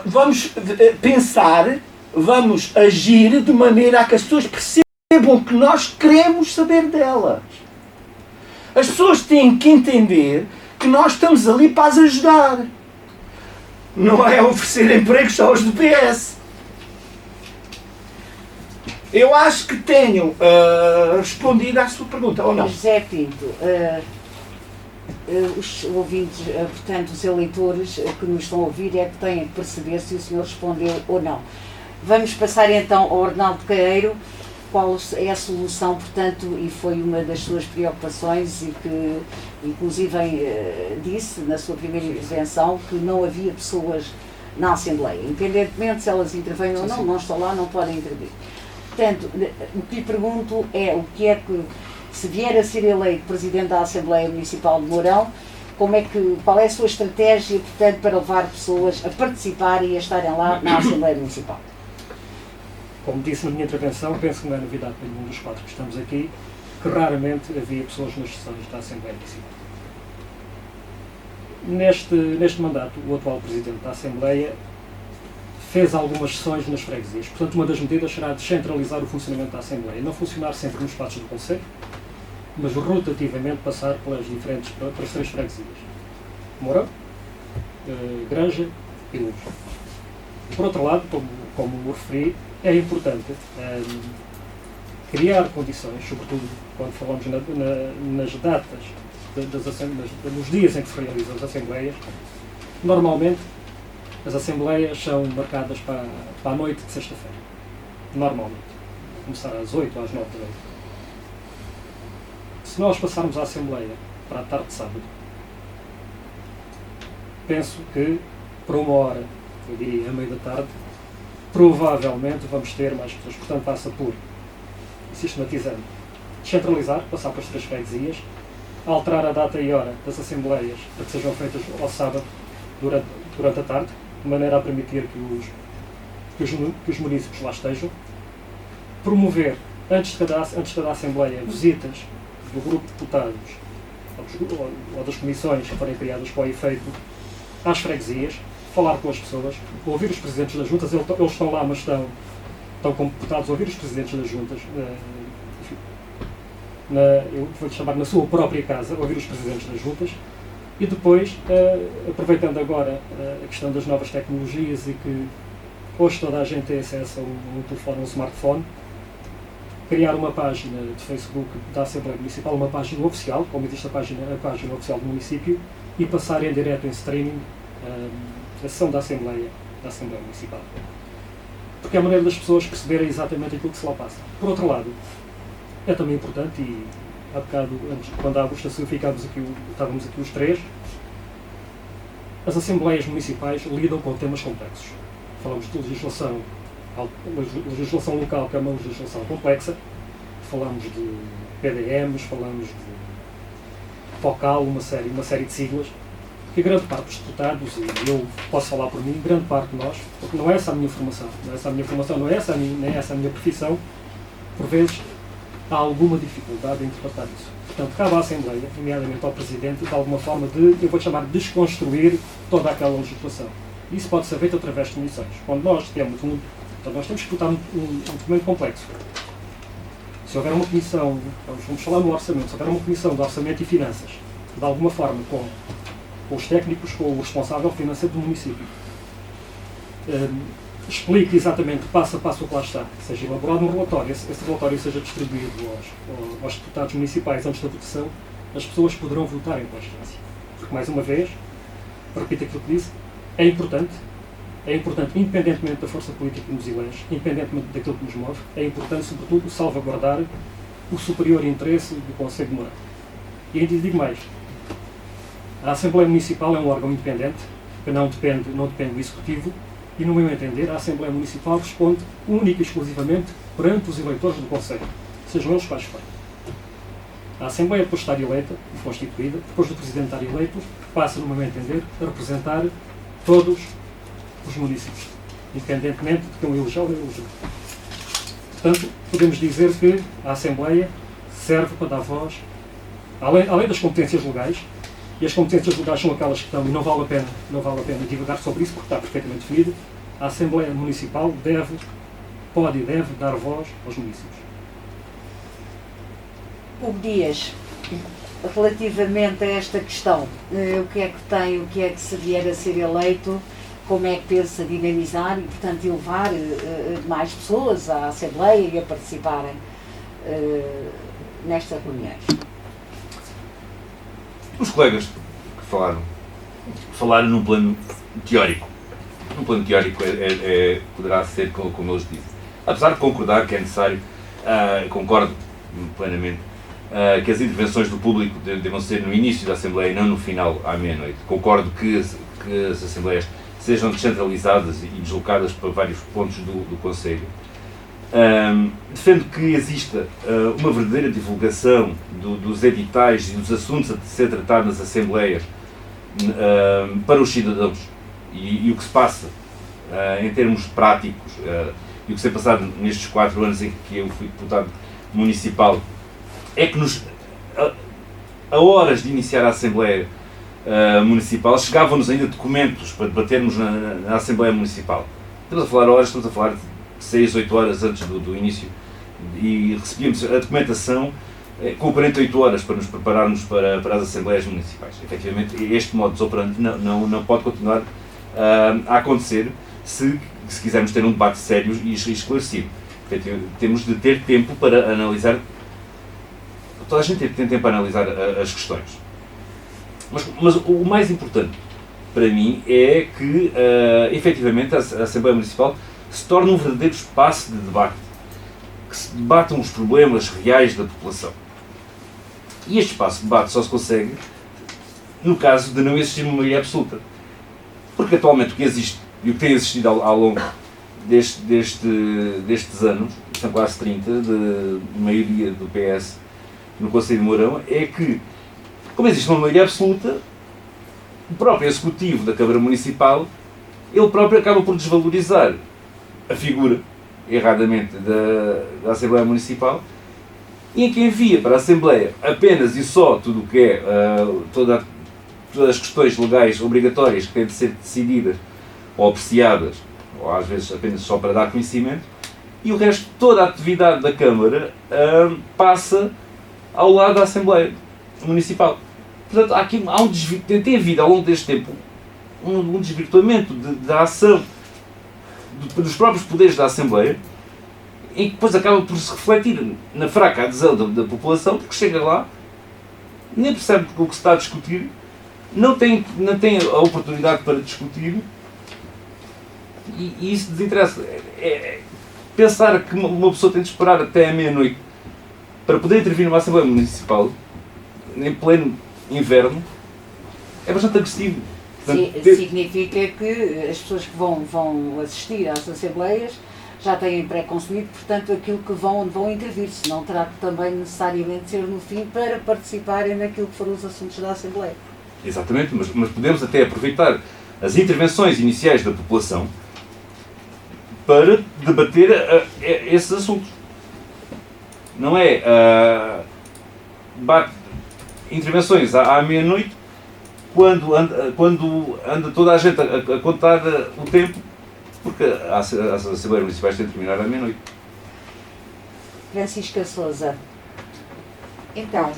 Vamos pensar, vamos agir de maneira a que as pessoas percebam que nós queremos saber delas. As pessoas têm que entender que nós estamos ali para as ajudar. Não é oferecer empregos só aos do PS. Eu acho que tenho respondido à sua pergunta, ou não? José Pinto, os ouvintes, portanto, os eleitores que nos estão a ouvir é que têm que perceber se o senhor respondeu ou não. Vamos passar então ao Arnaldo Caeiro, qual é a solução, portanto, e foi uma das suas preocupações e que, inclusive, disse na sua primeira intervenção que não havia pessoas na Assembleia, independentemente se elas intervêm ou não, não estão lá, não podem intervir. Portanto, o que lhe pergunto é o que é que, se vier a ser eleito Presidente da Assembleia Municipal de Mourão, qual é a sua estratégia, portanto, para levar pessoas a participar e a estarem lá na Assembleia Municipal? Como disse na minha intervenção, penso que não é novidade para nenhum dos quatro que estamos aqui, que raramente havia pessoas nas sessões da Assembleia Municipal. Neste mandato, o atual Presidente da Assembleia fez algumas sessões nas freguesias. Portanto, uma das medidas será descentralizar o funcionamento da Assembleia. Não funcionar sempre nos espaços do Conselho, mas rotativamente passar pelas três freguesias. Mourão, Granja e Luz. Por outro lado, como referi, é importante criar condições, sobretudo quando falamos nas datas, nos dias em que se realizam as Assembleias. Normalmente, as Assembleias são marcadas para a noite de sexta-feira. Normalmente. Começar às 8 ou às 9 da noite. Se nós passarmos a Assembleia para a tarde de sábado, penso que, por uma hora, eu diria à meia da tarde, provavelmente vamos ter mais pessoas. Portanto, passa por, sistematizando, descentralizar, passar para as três freguesias, alterar a data e hora das Assembleias para que sejam feitas ao sábado durante a tarde, de maneira a permitir que os munícipes lá estejam, promover, antes de cada Assembleia, visitas do grupo de deputados ou das comissões que forem criadas para o efeito às freguesias, falar com as pessoas, ouvir os presidentes das juntas, eles estão lá, mas estão como deputados, ouvir os presidentes das juntas, eu vou-lhe chamar na sua própria casa, ouvir os presidentes das juntas, e depois, aproveitando agora a questão das novas tecnologias e que hoje toda a gente tem acesso a um telefone, um smartphone, criar uma página de Facebook da Assembleia Municipal, uma página oficial, como existe a página oficial do município, e passar em direto em streaming a sessão da Assembleia Municipal. Porque é a maneira das pessoas perceberem exatamente aquilo que se lá passa. Por outro lado, é também importante, e há bocado, antes, quando a Augusta saiu, estávamos aqui os três, as Assembleias Municipais lidam com temas complexos. Falamos de legislação local, que é uma legislação complexa, falamos de PDMs, falamos de FOCAL, uma série de siglas, que a grande parte dos deputados, e eu posso falar por mim, grande parte de nós, porque não é essa a minha formação, não é essa a minha profissão, por vezes há alguma dificuldade em interpretar isso. Portanto, cabe à Assembleia, nomeadamente ao Presidente, de alguma forma eu vou chamar de desconstruir toda aquela legislação. Isso pode ser feito através de comissões. Quando nós temos Então nós temos que votar um documento complexo. Se houver uma comissão, vamos falar no orçamento, se houver uma comissão de orçamento e finanças, de alguma forma com os técnicos, com o responsável financeiro do município, explique exatamente passo a passo o que lá está, seja elaborado um relatório, esse relatório seja distribuído aos deputados municipais antes da votação, as pessoas poderão votar em consciência. Porque, mais uma vez, repito aquilo que disse, é importante, independentemente da força política que nos elege, independentemente daquilo que nos move, é importante, sobretudo, salvaguardar o superior interesse do Conselho de Mourão. E ainda digo mais, a Assembleia Municipal é um órgão independente, que não depende do Executivo, e, no meu entender, a Assembleia Municipal responde única e exclusivamente perante os eleitores do Conselho, sejam eles quais forem. A Assembleia, depois de estar eleita e constituída, depois do Presidente estar eleito, passa, no meu entender, a representar todos os municípios, independentemente de quem o elegeu ou não elegeu. Portanto, podemos dizer que a Assembleia serve para dar voz, além das competências legais, e as competências legais são aquelas que estão, e não vale a pena divagar sobre isso, porque está perfeitamente definido, a Assembleia Municipal pode e deve dar voz aos municípios. Hugo Dias, relativamente a esta questão, o que é que tem, o que é que se vier a ser eleito, como é que pensa dinamizar e, portanto, elevar mais pessoas à Assembleia e a participarem nestas reuniões? Os colegas que falaram num plano teórico. Num plano teórico poderá ser como eles dizem. Apesar de concordar que é necessário, concordo plenamente, que as intervenções do público devam ser no início da Assembleia e não no final, à meia-noite. Concordo que as Assembleias sejam descentralizadas e deslocadas para vários pontos do Conselho. Defendo que exista uma verdadeira divulgação dos editais e dos assuntos a ser tratados nas Assembleias para os cidadãos e o que se passa em termos práticos e o que se tem passado nestes 4 anos em que eu fui deputado municipal é que a horas de iniciar a Assembleia Municipal chegavam-nos ainda documentos para debatermos na Assembleia Municipal. Estamos a falar horas, estamos a falar de 6, 8 horas antes do início e recebíamos a documentação com 48 horas para nos prepararmos para as Assembleias Municipais. Efetivamente, este modus operandi não pode continuar a acontecer se quisermos ter um debate sério e esclarecido. Temos de ter tempo para analisar. Toda a gente tem tempo para analisar as questões. Mas o mais importante para mim é que, efetivamente, a Assembleia Municipal se torne um verdadeiro espaço de debate, que se debatam os problemas reais da população. E este espaço de debate só se consegue no caso de não existir uma maioria absoluta. Porque atualmente o que existe e o que tem existido ao longo destes anos, são quase 30, de maioria do PS no Conselho de Mourão, é que, como existe uma maioria absoluta, o próprio Executivo da Câmara Municipal, ele próprio acaba por desvalorizar a figura, erradamente, da Assembleia Municipal, e em que envia para a Assembleia apenas e só tudo o que é, todas as questões legais obrigatórias que têm de ser decididas ou apreciadas, ou às vezes apenas só para dar conhecimento, e o resto, toda a atividade da Câmara passa ao lado da Assembleia Municipal. Portanto, tem havido ao longo deste tempo um desvirtuamento da ação dos próprios poderes da Assembleia, em que depois acaba por se refletir na fraca adesão da população, porque chega lá, nem percebe o que se está a discutir, não tem a oportunidade para discutir, e isso desinteressa. Pensar que uma pessoa tem de esperar até à meia-noite para poder intervir numa Assembleia Municipal, em pleno inverno, é bastante agressivo. Portanto, significa que as pessoas que vão assistir às Assembleias já têm pré-concebido, portanto, aquilo que vão intervir, senão terá que também necessariamente ser no fim para participarem naquilo que foram os assuntos da Assembleia. Exatamente, mas podemos até aproveitar as intervenções iniciais da população para debater esses assuntos. Não é intervenções à meia-noite, quando anda toda a gente a contar o tempo Porque as Assembleias Municipais têm de terminar à meia-noite. Francisca Sousa. Então,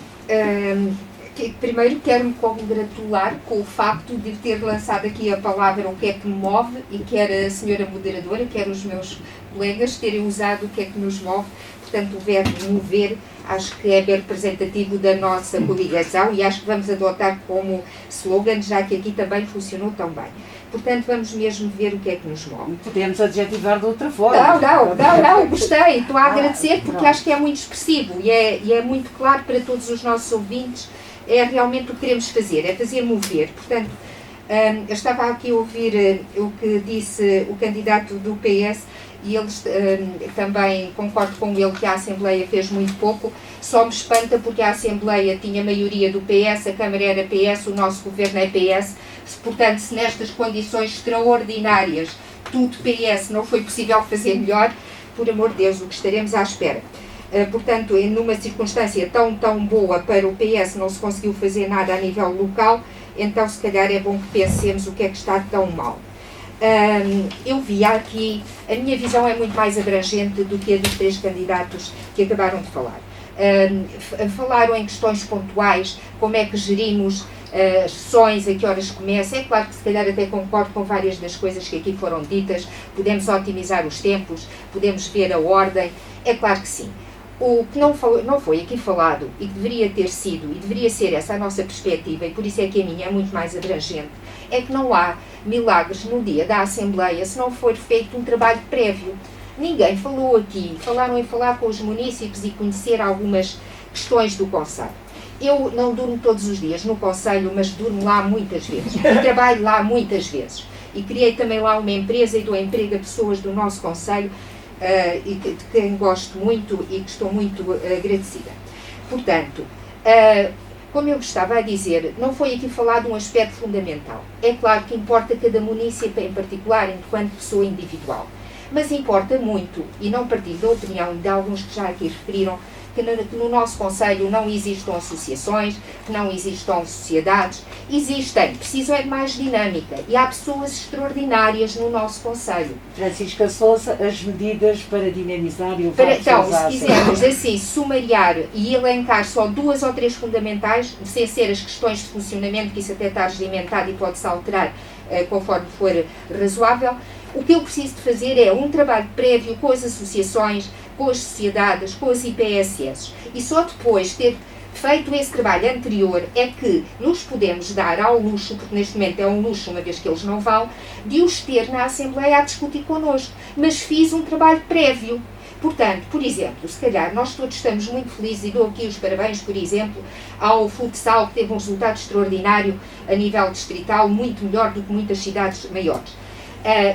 primeiro quero-me congratular com o facto de ter lançado aqui a palavra o que é que me move, e quer a senhora moderadora, quer os meus colegas terem usado o que é que nos move. Portanto, o verbo mover acho que é bem representativo da nossa coligação e acho que vamos adotar como slogan, já que aqui também funcionou tão bem. Portanto, vamos mesmo ver o que é que nos move. Podemos adjetivar de outra forma. Não, gostei. Estou a agradecer porque acho que é muito expressivo e é muito claro para todos os nossos ouvintes. É realmente o que queremos fazer, é fazer mover. Portanto, eu estava aqui a ouvir o que disse o candidato do PS e eles também concordo com ele que a Assembleia fez muito pouco. Só me espanta porque a Assembleia tinha maioria do PS, a Câmara era PS, o nosso governo é PS. Portanto, se nestas condições extraordinárias tudo PS não foi possível fazer melhor, por amor de Deus, o que estaremos à espera. Portanto, numa circunstância tão boa para o PS não se conseguiu fazer nada a nível local, então se calhar é bom que pensemos o que é que está tão mal. Eu vi aqui, a minha visão é muito mais abrangente do que a dos três candidatos que acabaram de falar. Falaram em questões pontuais, como é que gerimos as sessões, a que horas começa. É claro que se calhar até concordo com várias das coisas que aqui foram ditas, podemos otimizar os tempos, podemos ver a ordem, é claro que sim. O que não foi aqui falado e que deveria ter sido, e deveria ser essa a nossa perspectiva, e por isso é que a minha é muito mais abrangente, é que não há milagres no dia da Assembleia se não for feito um trabalho prévio. Ninguém falou aqui, falaram em falar com os munícipes e conhecer algumas questões do Conselho. Eu não durmo todos os dias no Conselho, mas durmo lá muitas vezes, e trabalho lá muitas vezes. E criei também lá uma empresa e dou emprego a pessoas do nosso Conselho, e de quem gosto muito e que estou muito agradecida. Portanto, como eu estava a dizer, não foi aqui falado um aspecto fundamental. É claro que importa cada município em particular, enquanto pessoa individual. Mas importa muito, e não partilho da opinião de alguns que já aqui referiram, que no nosso Conselho não existam associações, que não existam sociedades. Existem, precisam é de mais dinâmica. E há pessoas extraordinárias no nosso Conselho. Francisca Sousa, as medidas para dinamizar e o então, se quisermos assim sumariar e elencar só 2 ou 3 fundamentais, sem ser as questões de funcionamento, que isso até está regimentado e pode-se alterar conforme for razoável, o que eu preciso de fazer é um trabalho prévio com as associações, com as sociedades, com as IPSS. E só depois de ter feito esse trabalho anterior é que nos podemos dar ao luxo, porque neste momento é um luxo, uma vez que eles não vão, de os ter na Assembleia a discutir connosco. Mas fiz um trabalho prévio. Portanto, por exemplo, se calhar nós todos estamos muito felizes e dou aqui os parabéns, por exemplo, ao futsal, que teve um resultado extraordinário a nível distrital, muito melhor do que muitas cidades maiores.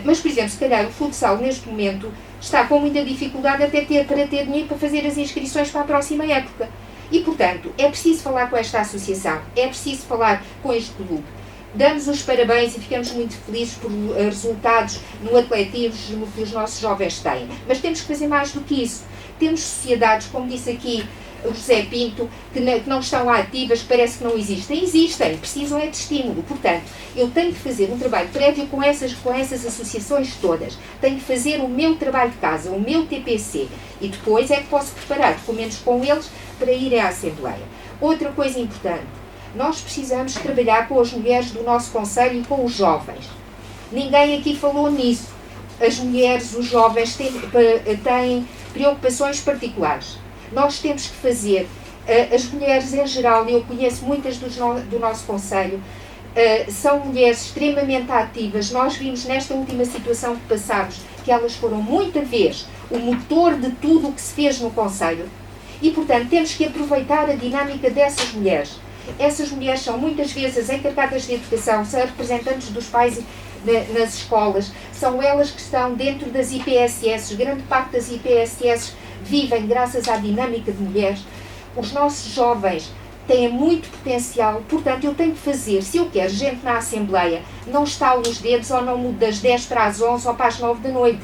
Mas, por exemplo, se calhar o futsal neste momento está com muita dificuldade até para ter dinheiro para fazer as inscrições para a próxima época. E, portanto, é preciso falar com esta associação, é preciso falar com este clube. Damos os parabéns e ficamos muito felizes por resultados no atletismo que os nossos jovens têm. Mas temos que fazer mais do que isso. Temos sociedades, como disse aqui o José Pinto, que não estão ativas, parece que não existem. Existem, precisam é de estímulo. Portanto, eu tenho que fazer um trabalho prévio com essas associações todas. Tenho que fazer o meu trabalho de casa, o meu TPC. E depois é que posso preparar documentos com eles para ir à Assembleia. Outra coisa importante. Nós precisamos trabalhar com as mulheres do nosso Conselho e com os jovens. Ninguém aqui falou nisso. As mulheres, os jovens têm preocupações particulares. Nós temos que fazer, as mulheres em geral, eu conheço muitas do nosso Conselho, são mulheres extremamente ativas. Nós vimos nesta última situação que passámos que elas foram muita vez o motor de tudo o que se fez no Conselho e, portanto, temos que aproveitar a dinâmica dessas mulheres. Essas mulheres são muitas vezes encarregadas de educação, são representantes dos pais nas escolas, são elas que estão dentro das IPSS, grande parte das IPSS vivem graças à dinâmica de mulheres. Os nossos jovens têm muito potencial, portanto eu tenho que fazer, se eu quero gente na Assembleia, não estalo nos dedos ou não mudo das 10 para as 11 ou para as 9 da noite.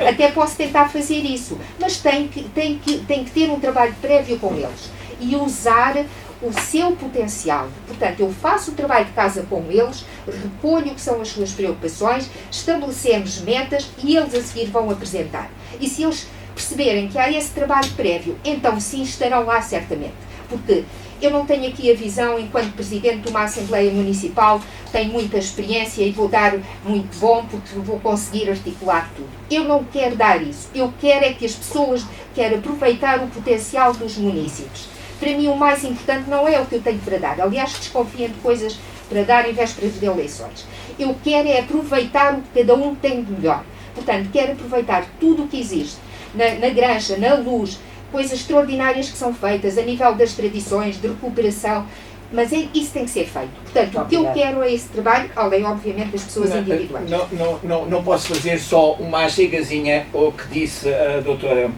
Até posso tentar fazer isso, mas tem que ter um trabalho prévio com eles e usar o seu potencial. Portanto, eu faço o trabalho de casa com eles, recolho o que são as suas preocupações, estabelecemos metas e eles a seguir vão apresentar. E se eles perceberem que há esse trabalho prévio, então sim, estarão lá certamente. Porque eu não tenho aqui a visão, enquanto Presidente de uma Assembleia Municipal, tenho muita experiência e vou dar muito bom porque vou conseguir articular tudo. Eu não quero dar isso. Eu quero é que as pessoas, quero aproveitar o potencial dos municípios. Para mim o mais importante não é o que eu tenho para dar. Aliás, desconfio de coisas para dar em vésperas de eleições. Eu quero é aproveitar o que cada um tem de melhor. Portanto, quero aproveitar tudo o que existe na Granja, na Luz, coisas extraordinárias que são feitas a nível das tradições, de recuperação, mas isso tem que ser feito. Portanto, o que eu quero é esse trabalho, além, obviamente, das pessoas individuais. Não posso fazer só uma chegazinha ao que disse a doutora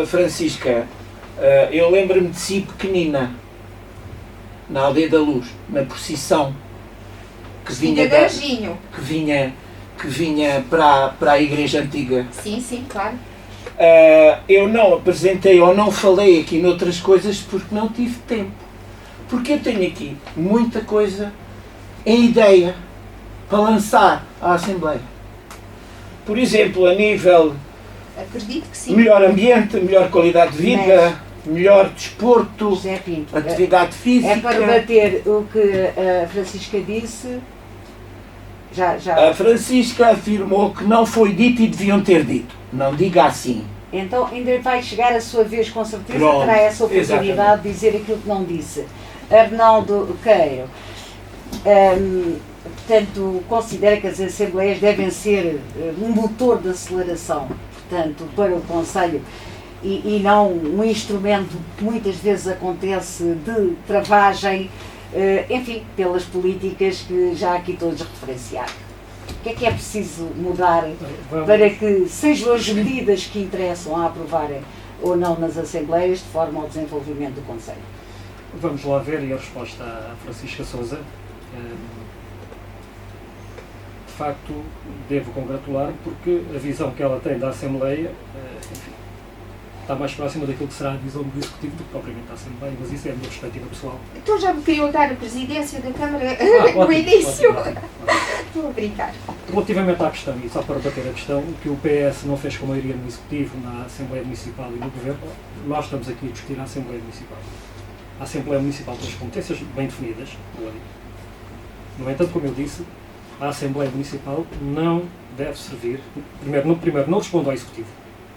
Francisca. Eu lembro-me de si pequenina, na Aldeia da Luz, na procissão que vinha para a igreja antiga. Sim, sim, claro. Eu não apresentei ou não falei aqui noutras coisas porque não tive tempo. Porque eu tenho aqui muita coisa em ideia para lançar à Assembleia. Por exemplo, a nível acredito que sim. Melhor ambiente, melhor qualidade de vida, melhor desporto, Pinto, atividade física. É para bater o que a Francisca disse. A Francisca afirmou que não foi dito e deviam ter dito. Não diga assim. Então ainda vai chegar a sua vez, com certeza. Pronto, terá essa oportunidade de dizer aquilo que não disse. Arnaldo Queiro, portanto, considera que as Assembleias devem ser um motor de aceleração, portanto, para o Conselho e não um instrumento que muitas vezes acontece de travagem, enfim, pelas políticas que já aqui todos referenciaram. O que é preciso mudar para que sejam as medidas que interessam a aprovarem ou não nas Assembleias de forma ao desenvolvimento do Conselho? Vamos lá ver, e a resposta à Francisca Sousa. De facto, devo congratular porque a visão que ela tem da Assembleia, enfim, está mais próxima daquilo que será a visão do Executivo do que propriamente da Assembleia, mas isso é a minha perspectiva pessoal. Então já me queriam dar a presidência da Câmara no início. Estou a brincar. Relativamente à questão, e só para bater a questão, o que o PS não fez com a maioria no Executivo, na Assembleia Municipal e no Governo, nós estamos aqui a discutir a Assembleia Municipal. A Assembleia Municipal tem as competências bem definidas, no entanto, como eu disse, a Assembleia Municipal não deve servir, primeiro não responde ao Executivo,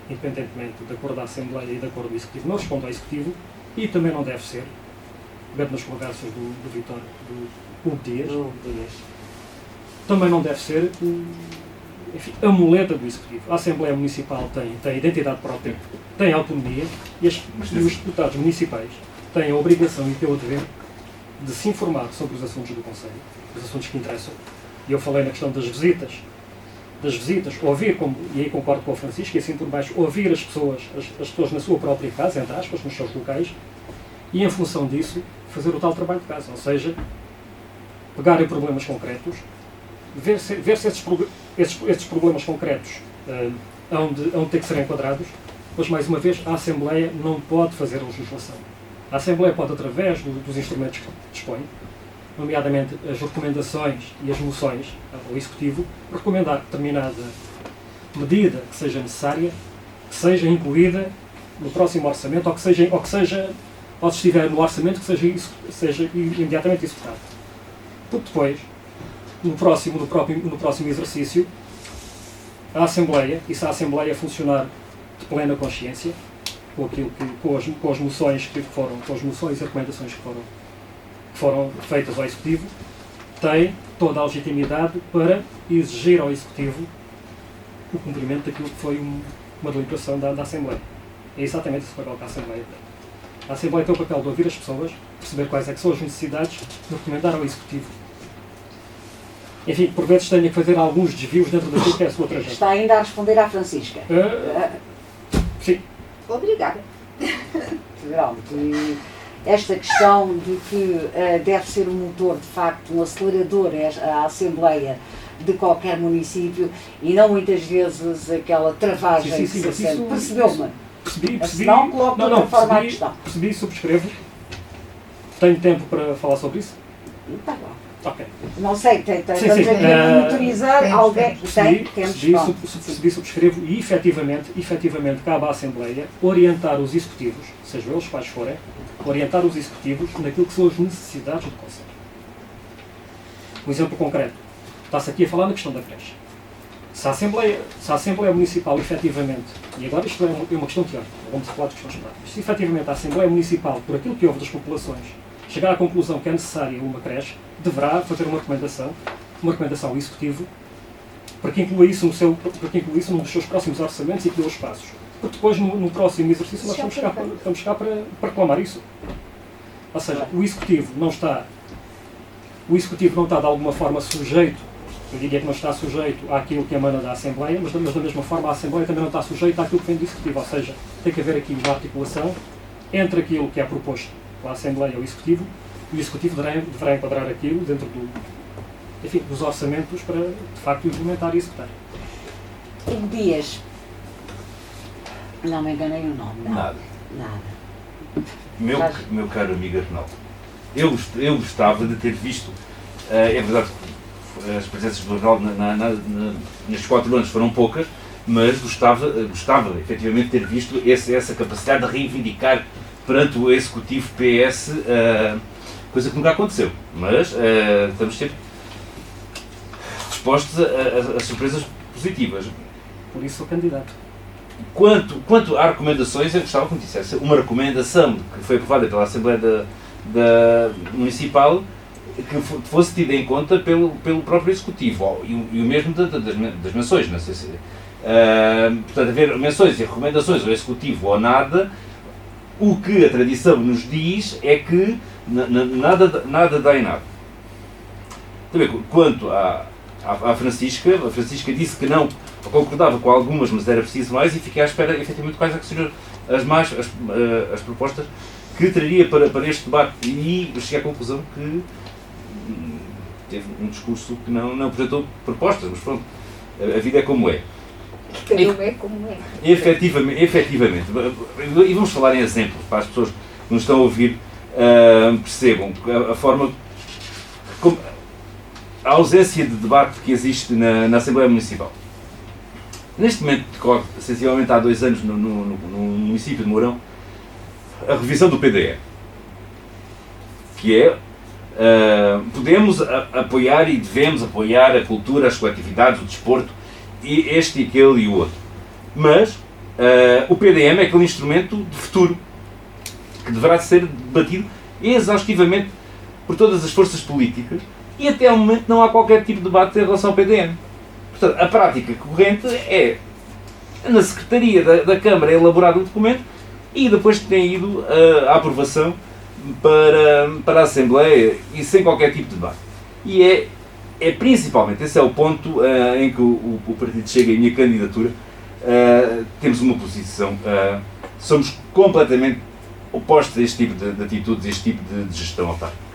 independentemente de acordo da Assembleia e de acordo do Executivo, não responde ao Executivo e também não deve ser, pegando nas conversas do Vitor, do Hugo Dias, também não deve ser, enfim, a muleta do Executivo. A Assembleia Municipal tem identidade própria, tem autonomia e os deputados municipais têm a obrigação e têm o dever de se informar sobre os assuntos do Conselho, os assuntos que interessam. E eu falei na questão das visitas, ouvir, e aí concordo com o Francisco, e assim por baixo, ouvir as pessoas na sua própria casa, entre aspas, nos seus locais, e em função disso, fazer o tal trabalho de casa, ou seja, pegar em problemas concretos, ver se esses problemas concretos hão de ter que ser enquadrados, mas mais uma vez, a Assembleia não pode fazer a legislação. A Assembleia pode, através dos instrumentos que dispõe, nomeadamente as recomendações e as moções ao Executivo, recomendar determinada medida que seja necessária, que seja incluída no próximo orçamento, ou se estiver no orçamento, que seja imediatamente executado. Porque depois, no próximo exercício, a Assembleia, e se a Assembleia funcionar de plena consciência, com as moções e recomendações que foram feitas ao Executivo, tem toda a legitimidade para exigir ao Executivo o cumprimento daquilo que foi uma deliberação da Assembleia. É exatamente esse o papel que a Assembleia tem. A Assembleia tem o papel de ouvir as pessoas, perceber quais é que são as necessidades, de recomendar ao Executivo. Enfim, por vezes tenho que fazer alguns desvios dentro daquilo que é a sua trajetória. Está ainda a responder à Francisca. Sim. Obrigada. Pronto, e esta questão de que deve ser um motor, de facto, um acelerador à Assembleia de qualquer município e não muitas vezes aquela travagem que se sente. Percebeu-me? Percebi. Não coloco de outra forma a questão. Percebi, subscrevo. Tenho tempo para falar sobre isso? Está bom. Ok. Não sei, Sim, estamos sim. aqui a monitorizar Temos, alguém. Tem, temos. Percebi, subscrevo e efetivamente cabe à Assembleia orientar os executivos, sejam eles quais forem, orientar os executivos naquilo que são as necessidades do Conselho. Um exemplo concreto. Está-se aqui a falar na questão da creche. Se a Assembleia Municipal efetivamente, e agora isto é uma questão teórica, vamos falar de questões práticas, se efetivamente a Assembleia Municipal, por aquilo que houve das populações, chegar à conclusão que é necessária uma creche, deverá fazer uma recomendação ao Executivo para que inclua isso num dos seus próximos orçamentos e que dê os passos. Porque depois, no próximo exercício, nós estamos cá para reclamar isso. Ou seja, o Executivo não está de alguma forma sujeito, eu diria que não está sujeito àquilo que emana da Assembleia, mas da mesma forma a Assembleia também não está sujeita àquilo que vem do Executivo. Ou seja, tem que haver aqui uma articulação entre aquilo que é proposto pela Assembleia e o Executivo, e o Executivo deverá enquadrar aquilo dentro dos orçamentos para, de facto, implementar e executar. Hugo Dias. Não me enganei o nome, não. Nada. Nada. Meu caro amigo Arnaldo, eu gostava de ter visto, é verdade que as presenças do Arnaldo nestes 4 anos foram poucas, mas gostava efetivamente de ter visto essa capacidade de reivindicar perante o Executivo PS, coisa que nunca aconteceu, mas estamos sempre dispostos a surpresas positivas. Por isso sou candidato. Quanto a recomendações, eu gostava que me dissesse uma recomendação que foi aprovada pela Assembleia Municipal que fosse tida em conta pelo próprio Executivo, e o mesmo das menções. Não sei se, portanto, haver menções e recomendações ao Executivo ou nada, o que a tradição nos diz é que nada dá em nada. Também, quanto à Francisca, a Francisca disse que não concordava com algumas, mas era preciso mais, e fiquei à espera, efetivamente, quais é que seriam as propostas que traria para este debate, e cheguei à conclusão que teve um discurso que não apresentou propostas, mas pronto, a vida é como é. Cada um é como é. Efetivamente. E vamos falar em exemplo, para as pessoas que nos estão a ouvir percebam a forma como a ausência de debate que existe na Assembleia Municipal. Neste momento decorre, sensivelmente há 2 anos, no município de Mourão, a revisão do PDE, que é podemos apoiar e devemos apoiar a cultura, as coletividades, o desporto, e este, aquele e o outro. Mas o PDM é aquele instrumento de futuro que deverá ser debatido exaustivamente por todas as forças políticas, e até ao momento não há qualquer tipo de debate em relação ao PDM. Portanto, a prática corrente é, na Secretaria da Câmara, é elaborado um documento e depois tem ido à aprovação para a Assembleia, e sem qualquer tipo de debate. E é principalmente, esse é o ponto em que o Partido Chega e a minha candidatura temos uma posição, somos completamente opostos a este tipo de atitudes, a este tipo de gestão autárquica.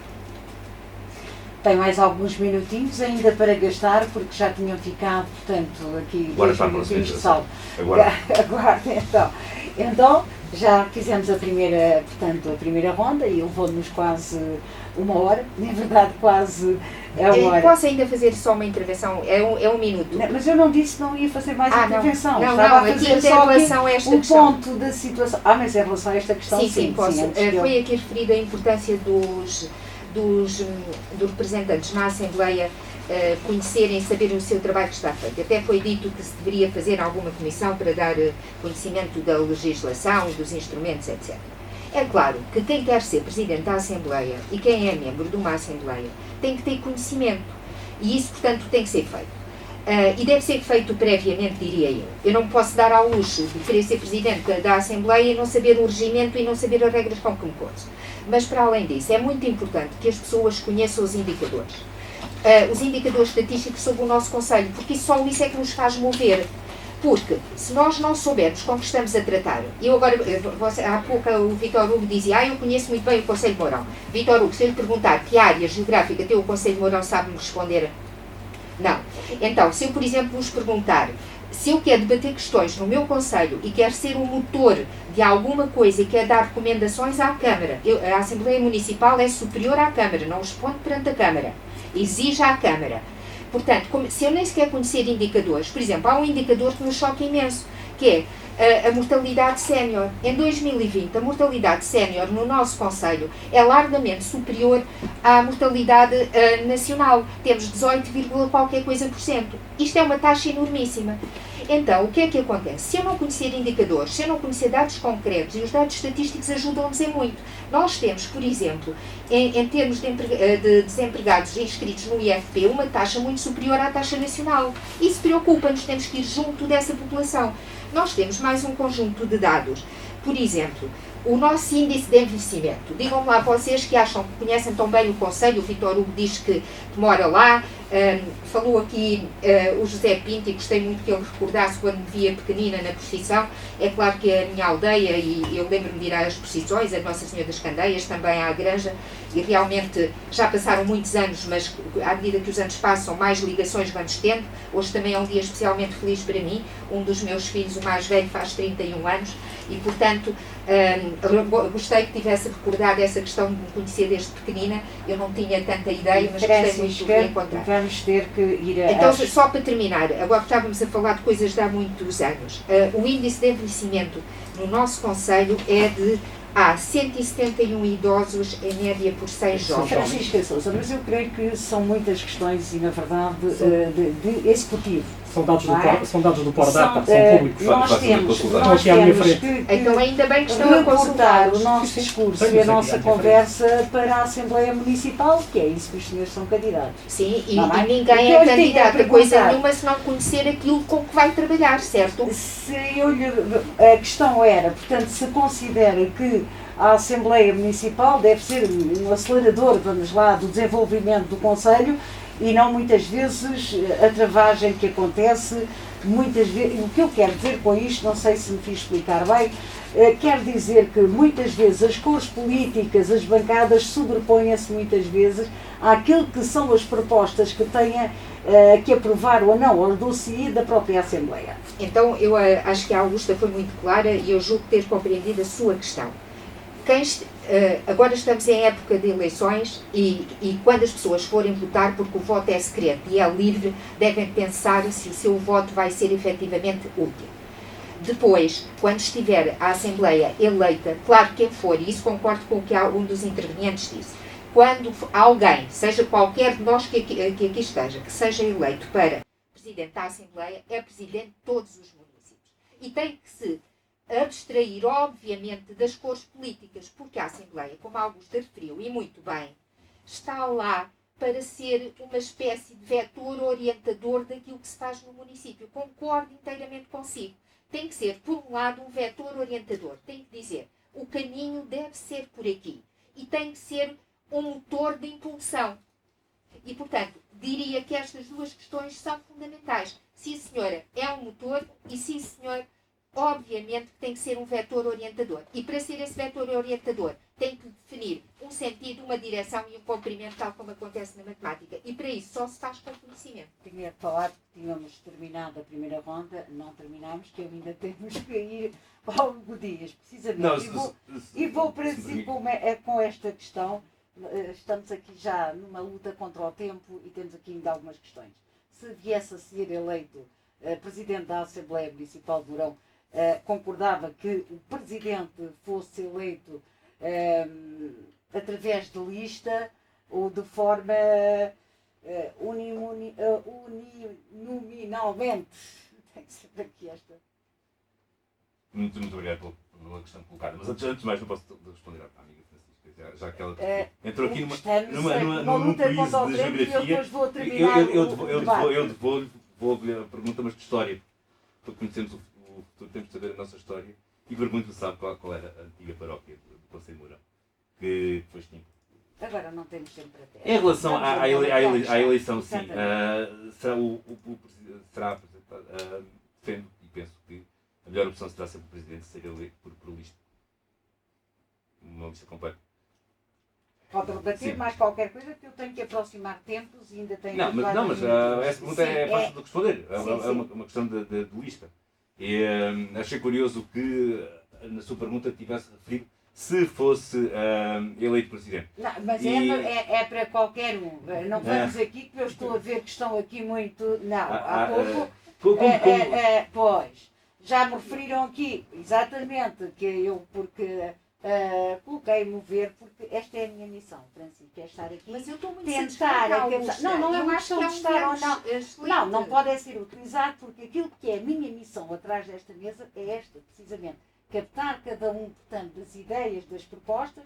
Tem mais alguns minutinhos ainda para gastar, porque já tinham ficado, portanto, aqui 2 minutinhos de salvo. Aguarde, então. Então, já fizemos a primeira ronda e levou-nos quase 1 hora, na verdade quase é 1 hora. Posso ainda fazer só uma intervenção? É um minuto. Não, mas eu não disse que não ia fazer mais intervenção. Não, estava a fazer aqui só em relação a esta o questão. ponto da situação. Mas em relação a esta questão, sim, posso. antes Foi aqui referida a importância dos representantes na Assembleia conhecerem, saberem o seu trabalho que está feito. Até foi dito que se deveria fazer alguma comissão para dar conhecimento da legislação, dos instrumentos, etc. É claro que quem quer ser Presidente da Assembleia e quem é membro de uma Assembleia tem que ter conhecimento, e isso, portanto, tem que ser feito. E deve ser feito previamente, diria eu. Eu não posso dar ao luxo de querer ser Presidente da Assembleia e não saber o regimento e não saber as regras com que me pôs. Mas, para além disso, é muito importante que as pessoas conheçam os indicadores estatísticos sobre o nosso Conselho, porque só isso é que nos faz mover. Porque, se nós não soubermos com que estamos a tratar, há pouco o Vítor Hugo dizia, eu conheço muito bem o Conselho de Mourão. Vítor Hugo, se eu lhe perguntar que área geográfica tem o Conselho de Mourão, sabe-me responder? Não. Então, se eu, por exemplo, vos perguntar se eu quero debater questões no meu Conselho e quero ser um motor de alguma coisa e quero dar recomendações à Câmara, a Assembleia Municipal é superior à Câmara, não responde perante a Câmara, exige à Câmara. Portanto, se eu nem sequer conhecer indicadores, por exemplo, há um indicador que me choca imenso, que é a mortalidade sénior. Em 2020, a mortalidade sénior no nosso Conselho é largamente superior à mortalidade nacional. Temos 18, qualquer coisa por cento. Isto é uma taxa enormíssima. Então, o que é que acontece? Se eu não conhecer indicadores, se eu não conhecer dados concretos, e os dados estatísticos ajudam-nos em muito. Nós temos, por exemplo, em termos de desempregados inscritos no IFP, uma taxa muito superior à taxa nacional. Isso preocupa-nos, temos que ir junto dessa população. Nós temos mais um conjunto de dados. Por exemplo, o nosso índice de envelhecimento. Digam-me lá vocês que acham que conhecem tão bem o Conselho, o Vítor Hugo diz que mora lá, falou aqui o José Pinto, e gostei muito que ele recordasse quando me via pequenina na procissão. É claro que a minha aldeia, e eu lembro-me de ir às procissões, a Nossa Senhora das Candeias, também à Granja, e realmente já passaram muitos anos, mas à medida que os anos passam, mais ligações vamos tendo. Hoje também é um dia especialmente feliz para mim. Um dos meus filhos, o mais velho, faz 31 anos, e portanto gostei que tivesse recordado essa questão de me conhecer desde pequenina. Eu não tinha tanta ideia, mas gostei muito de encontrar. Vamos ter que ir a... Então, só para terminar, agora estávamos a falar de coisas de há muitos anos. O índice de envelhecimento no nosso Conselho é de há 171 idosos em média por 100 jovens. Francisca Sousa, mas eu creio que são muitas questões e, na verdade, de executivo. São dados do Pordata, São são públicos. Nós temos que então ainda bem que estão a reportar consultar o nosso discurso e a nossa conversa para a Assembleia Municipal, que é isso que os senhores são candidatos. Sim, e Eu ninguém é lhe tenho candidato a a coisa perguntar. nenhuma se não conhecer aquilo com que vai trabalhar, certo? A questão era, portanto, se considera que a Assembleia Municipal deve ser um acelerador, vamos lá, do desenvolvimento do Conselho, e não muitas vezes a travagem que acontece, muitas vezes, o que eu quero dizer com isto, não sei se me fiz explicar bem, quer dizer que muitas vezes as cores políticas, as bancadas sobrepõem-se muitas vezes àquilo que são as propostas que tenha que aprovar ou não ao dossiê da própria Assembleia. Então eu acho que a Augusta foi muito clara e eu julgo ter compreendido a sua questão. Agora estamos em época de eleições e quando as pessoas forem votar, porque o voto é secreto e é livre, devem pensar se o seu voto vai ser efetivamente útil. Depois, quando estiver a Assembleia eleita, claro que quem for, e isso concordo com o que um dos intervenientes disse, quando alguém, seja qualquer de nós que aqui esteja, que seja eleito para Presidente da Assembleia, é Presidente de todos os municípios. E tem que se abstrair, obviamente, das cores políticas, porque a Assembleia, como a Augusta referiu, e muito bem, está lá para ser uma espécie de vetor orientador daquilo que se faz no município. Concordo inteiramente consigo. Tem que ser, por um lado, um vetor orientador. Tem que dizer, o caminho deve ser por aqui. E tem que ser um motor de impulsão. E, portanto, diria que estas duas questões são fundamentais. Sim, senhora, é um motor e, sim, senhor, obviamente que tem que ser um vetor orientador. E para ser esse vetor orientador, tem que definir um sentido, uma direção e um comprimento, tal como acontece na matemática. E para isso só se faz com conhecimento. Tinha falado que tínhamos terminado a primeira ronda, não terminámos, que ainda temos que ir ao Hugo Dias, precisamente. Não, e vou para si com esta questão. Estamos aqui já numa luta contra o tempo e temos aqui ainda algumas questões. Se viesse a ser eleito Presidente da Assembleia Municipal de Mourão, concordava que o Presidente fosse eleito através de lista ou de forma uninominalmente? Tem que ser aqui esta. Muito obrigado pela questão colocada. Mas antes de mais, não posso responder à amiga Francisca, já que ela entrou aqui num quiz de geografia. Eu devolvo-lhe a pergunta, mas de história, para conhecermos o futuro, temos de saber a nossa história. E pergunto se sabe qual era a antiga paróquia do Conselho de Mourão, que foi extinta. Agora não temos tempo para ter. Em relação à eleição, sim, será apresentado, defendo e penso que a melhor opção será sempre o Presidente ser eleito por lista. Uma lista completa. Pode rebater Sim. mais qualquer coisa que eu tenho que aproximar tempos e ainda tenho Não, que mas, falar não, das mas minutos. essa pergunta Sim, é fácil de responder. É, Sim, é sim. uma questão de lista. E, achei curioso que na sua pergunta tivesse referido se fosse eleito presidente. Não, mas E- é para qualquer um. Não vamos aqui, que eu estou a ver que estão aqui muito. Não, há pouco. Pois, já me referiram aqui, exatamente, que eu, porque coloquei-me ver, porque esta é a minha missão, Francisco, é estar aqui. Mas eu estou muito Tentar satisfeita, a Augusta. Não, não é Eu uma acho questão que de um estar ou termo não. excelente. Não, não pode ser utilizado, porque aquilo que é a minha missão atrás desta mesa é esta, precisamente. Captar cada um, portanto, das ideias, das propostas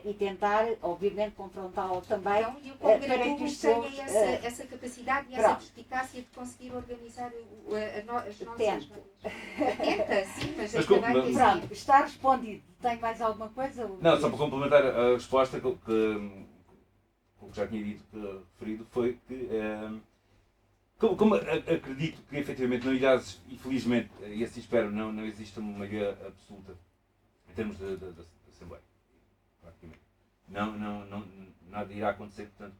e tentar, obviamente, confrontá-lo também. Então, e eu para congratulo que os tenha seus, essa capacidade e essa pronto. perspicácia de conseguir organizar as nossas... Tento. Tenta, sim, mas Mas ainda como- bem que Pronto, está respondido. Tem mais alguma coisa? Não, só para complementar a resposta que já tinha dito, referido, foi que, como acredito que efetivamente não irá, infelizmente, e assim espero, não existe uma maioria absoluta em termos da Assembleia. Praticamente. Nada irá acontecer, portanto,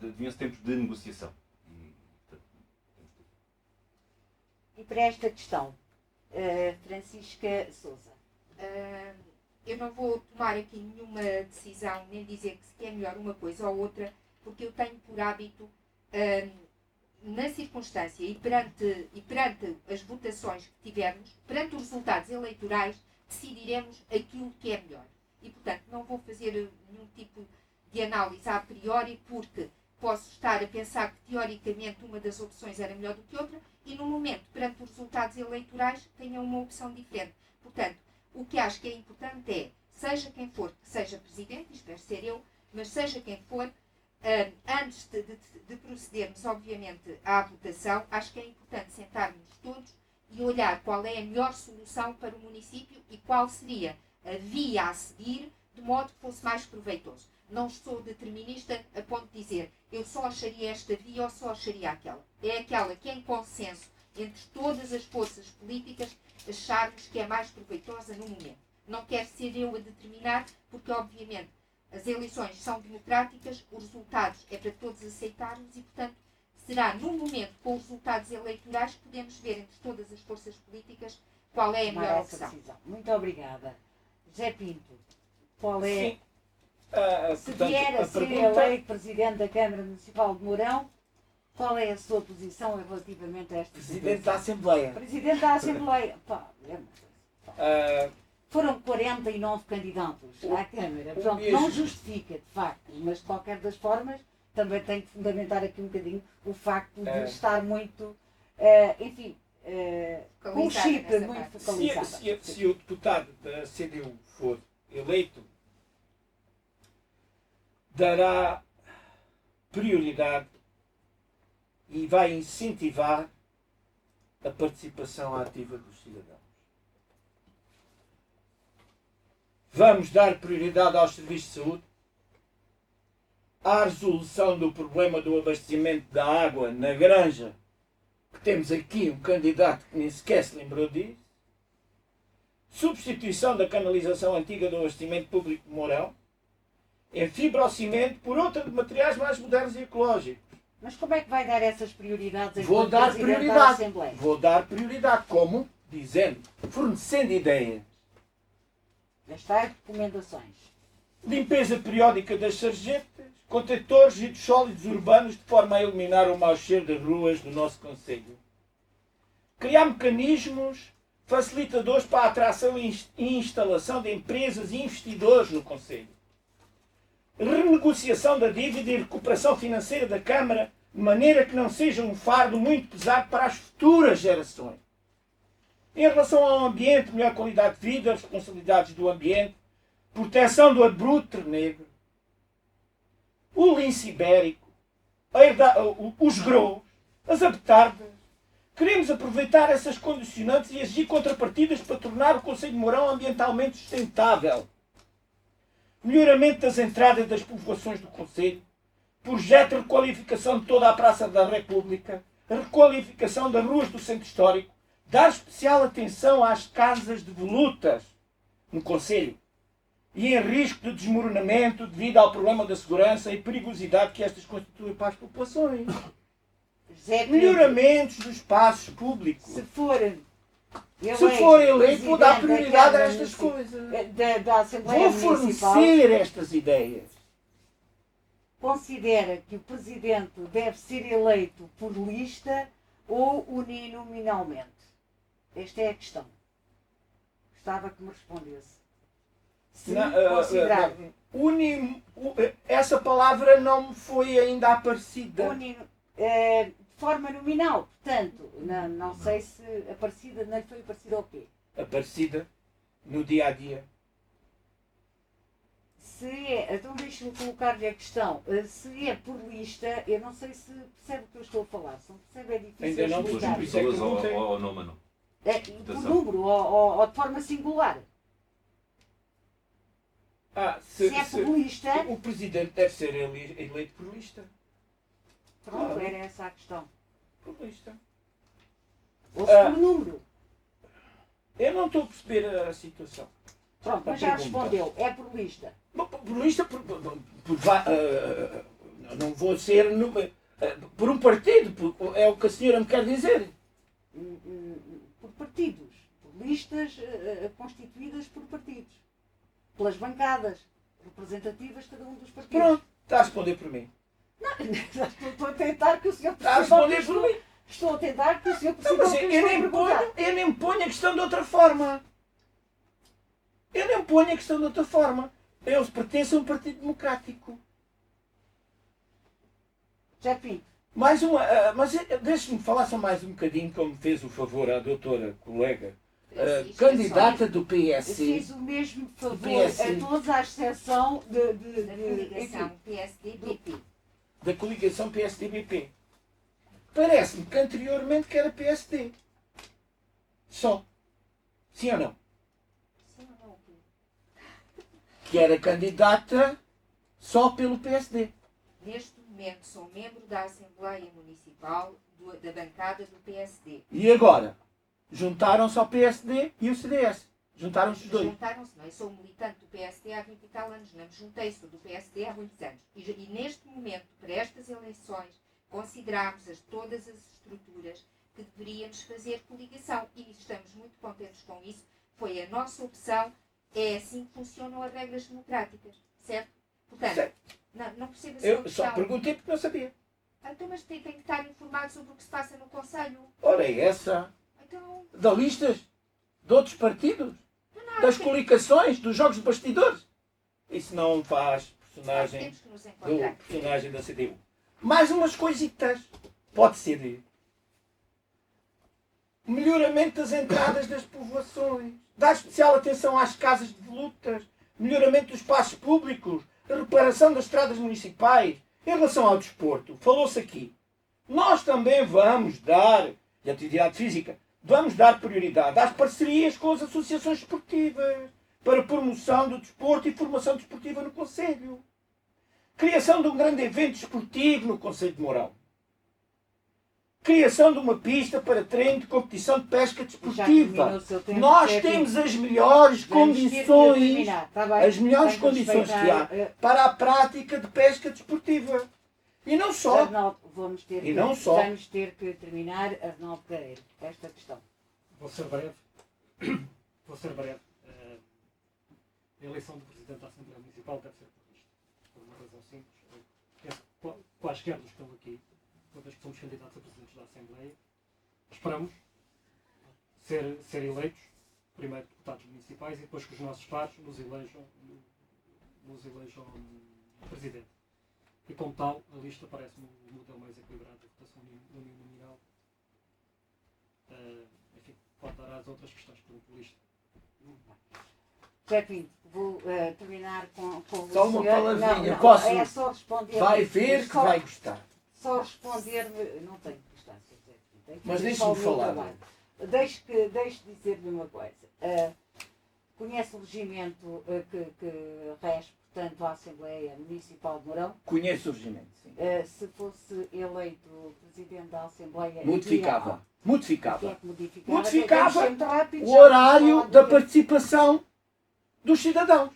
deviam-se tempos de negociação. E para esta questão, Francisca Souza. Eu não vou tomar aqui nenhuma decisão, nem dizer que se quer melhor uma coisa ou outra, porque eu tenho por hábito, na circunstância e perante as votações que tivermos, perante os resultados eleitorais, decidiremos aquilo que é melhor. E, portanto, não vou fazer nenhum tipo de análise a priori, porque posso estar a pensar que, teoricamente, uma das opções era melhor do que outra, e, no momento, perante os resultados eleitorais, tenha uma opção diferente. Portanto, o que acho que é importante é, seja quem for que seja presidente, e espero ser eu, mas seja quem for, antes de procedermos, obviamente, à votação, acho que é importante sentarmos todos e olhar qual é a melhor solução para o município e qual seria a via a seguir, de modo que fosse mais proveitoso. Não sou determinista a ponto de dizer eu só acharia esta via ou só acharia aquela. É aquela que, em consenso entre todas as forças políticas, acharmos que é mais proveitosa no momento. Não quero ser eu a determinar, porque, obviamente, as eleições são democráticas, os resultados é para todos aceitarmos e, portanto, será no momento, com os resultados eleitorais, que podemos ver entre todas as forças políticas qual é a melhor opção. Decisão. Muito obrigada. José Pinto, qual é... Sim. Se Portanto, vier a ser eleito Presidente da Câmara Municipal de Mourão, qual é a sua posição relativamente a esta Presidente da situação? Assembleia. Presidente da Assembleia. Pá, Ah, foram 49 candidatos à Câmara. Pronto, mesmo. não justifica, de facto, mas de qualquer das formas, também tenho que fundamentar aqui um bocadinho o facto de estar muito, enfim, com um Focalizada chip nessa muito parte. focalizado. se o deputado da CDU for eleito, dará prioridade e vai incentivar a participação ativa dos cidadãos. Vamos dar prioridade aos serviços de saúde, à resolução do problema do abastecimento da água na Granja, que temos aqui um candidato que nem sequer se lembrou disso, substituição da canalização antiga do abastecimento público de Mourão, em fibrocimento por outra de materiais mais modernos e ecológicos. Mas como é que vai dar essas prioridades Vou enquanto dar Presidente da prioridade. Assembleia? Vou dar prioridade. Como? Dizendo, fornecendo ideias. As tais recomendações. Limpeza periódica das sarjetas, contentores e dos sólidos urbanos de forma a eliminar o mau cheiro das ruas do nosso concelho. Criar mecanismos facilitadores para a atração e instalação de empresas e investidores no concelho. Renegociação da dívida e recuperação financeira da Câmara, de maneira que não seja um fardo muito pesado para as futuras gerações. Em relação ao ambiente, melhor qualidade de vida, responsabilidades do ambiente, proteção do abrute negro, o lince ibérico, os grãos, as abetardas. Queremos aproveitar essas condicionantes e exigir contrapartidas para tornar o Concelho de Mourão ambientalmente sustentável. Melhoramento das entradas das povoações do Concelho, projeto de requalificação de toda a Praça da República, requalificação das ruas do Centro Histórico, dar especial atenção às casas de volutas no Concelho, e em risco de desmoronamento devido ao problema da segurança e perigosidade que estas constituem para as populações. José Pinto, Melhoramentos dos espaços públicos. se for eleito, vou dar presidente prioridade a da estas Câmara coisas. da Assembleia Vou Municipal, fornecer estas ideias. considera que o presidente deve ser eleito por lista ou uninominalmente? Esta é a questão. Gostava que me respondesse. Se considerar Essa palavra não me foi ainda aparecida. de forma nominal, portanto, não sei se Aparecida, não foi Aparecida ao quê? Aparecida no dia a dia. Se é, então deixe-me colocar-lhe a questão, se é por lista, eu não sei se percebe o que eu estou a falar, se não percebe é difícil Ainda não, Pelas explicar. por isso é que pessoas perguntei. ou número? Por votação. número ou de forma singular. Se é por lista, O presidente deve ser eleito por lista. pronto, claro. era essa a questão. Por lista. Ou se por número. Eu não estou a perceber a situação. Pronto, mas já respondeu, é por lista. Bom, por lista, não vou ser por um partido, é o que a senhora me quer dizer. Por partidos, por listas constituídas por partidos, pelas bancadas representativas de cada um dos partidos. Pronto, está a responder por mim. Estou a tentar que o senhor Está a perceba o que responder por mim. Estou a tentar que o senhor Não, perceba mas o que eu eu estou a nem perguntar. ponho a questão de outra forma. Eu nem ponho a questão de outra forma. Eu pertenço a um partido democrático. Já Pinto, Mais uma, mas deixe-me falar só mais um bocadinho, como fez o favor à doutora colega, candidata do PS. fiz o mesmo favor PS. a todos, à exceção Da coligação PSD-BP. Da coligação PSD-BP. Parece-me que anteriormente que era PSD. Só. Sim ou não? Sim ou não, o quê? Que era candidata só pelo PSD. Neste momento sou membro da Assembleia Municipal da bancada do PSD. E agora? Juntaram-se ao PSD e o CDS. Juntaram-se os dois. Juntaram-se, não, eu sou militante do PSD há 20 e tal anos, não me juntei, sou do PSD há muitos anos. E neste momento, para estas eleições, consideramos todas as estruturas que deveríamos fazer coligação e estamos muito contentes com isso. Foi a nossa opção, é assim que funcionam as regras democráticas, certo? Portanto, Certo. não percebo a sua Eu questão. só perguntei porque não sabia. Então, mas tem que estar informado sobre o que se passa no Conselho. Ora, é essa. Então, Da listas de outros partidos. Das coligações, dos jogos de bastidores. Isso não faz personagem temos que nos do encontrar. personagem da CDU. Mais umas coisitas. Pode ser. Melhoramento das entradas das povoações. Dar especial atenção às casas de lutas. Melhoramento dos espaços públicos. A reparação das estradas municipais. Em relação ao desporto, falou-se aqui. Nós também vamos dar, e atividade física, vamos dar prioridade às parcerias com as associações esportivas para promoção do desporto e formação desportiva no Conselho. Criação de um grande evento desportivo no Conselho de Mourão. Criação de uma pista para treino de competição de pesca já desportiva. terminou o seu tempo, Nós José temos Pinto. as melhores Vamos ter que condições, terminar, tá bem? as melhores Tem que condições que respeitar, há para a prática de pesca desportiva. E não só. Arnaldo, vamos ter que terminar, Arnaldo Pereira, esta questão. Vou ser breve. Vou ser breve. A eleição do Presidente da Assembleia Municipal deve ser por lista. Por uma razão simples. Penso que quaisquer dos que estão aqui, uma vez que somos candidatos a Presidentes da Assembleia, esperamos ser eleitos, primeiro deputados municipais, e depois que os nossos pares nos elejam Presidente. E como tal, a lista parece-me o modelo mais equilibrado de votação uninominal. Enfim, pode dar às outras questões por lista. José Pinto, vou terminar com Só o uma senhor. palavrinha, Não, posso? é só responder. Vai ver que só, vai gostar. Só responder-me. Não tenho que gostar, José Pinto. Tenho que Mas fazer deixe-me só o meu falar. trabalho. Deixe dizer-lhe uma coisa. Conhece o regimento que rege, portanto, à Assembleia Municipal de Mourão? Conheço o regimento, sim. Se fosse eleito Presidente da Assembleia... Modificava. O que é Modificava que modificava? Modificava Temos sempre rápido, o já horário vamos falar da do- participação dos cidadãos.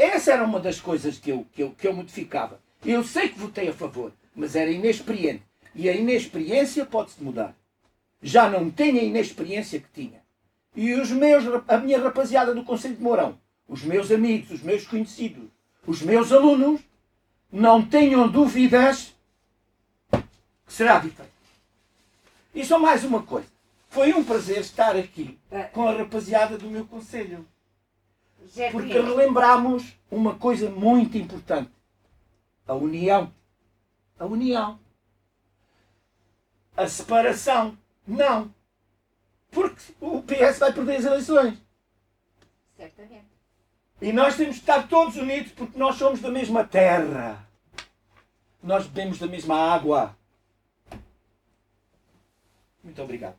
Essa era uma das coisas que eu modificava. Eu sei que votei a favor, mas era inexperiente. E a inexperiência pode-se mudar. Já não tenho a inexperiência que tinha. E a minha rapaziada do Conselho de Mourão, os meus amigos, os meus conhecidos, os meus alunos, não tenham dúvidas que será diferente. E só mais uma coisa. Foi um prazer estar aqui com a rapaziada do meu conselho. Porque relembramos uma coisa muito importante. A união. A união. A separação. Não. Porque o PS vai perder as eleições. Certamente. E nós temos de estar todos unidos porque nós somos da mesma terra. Nós bebemos da mesma água. Muito obrigado.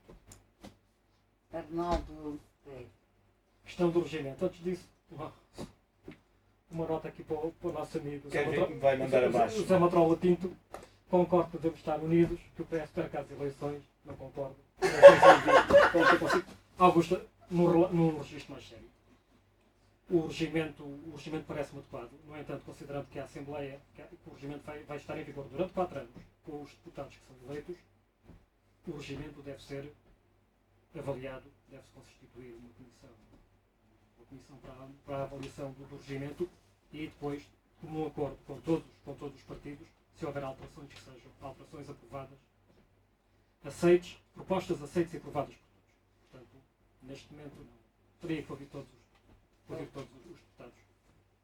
Arnaldo. Questão do regimento. Antes disso, uma nota aqui para o nosso amigo. Quer ver que me vai mandar abaixo? O Zé Matrola Pinto. Concordo que devemos estar unidos, que o PS perca as eleições. Não concordo. Augusta, num registro mais sério. O regimento parece-me adequado. No entanto, considerando que a Assembleia, que o regimento vai estar em vigor durante 4 anos, com os deputados que são eleitos, o regimento deve ser avaliado, deve-se constituir uma comissão para a avaliação do regimento e depois, como um acordo com todos os partidos, se houver alterações, que sejam alterações aprovadas, propostas aceitas e aprovadas por todos. Portanto, neste momento, não. Teria que ouvir todos os deputados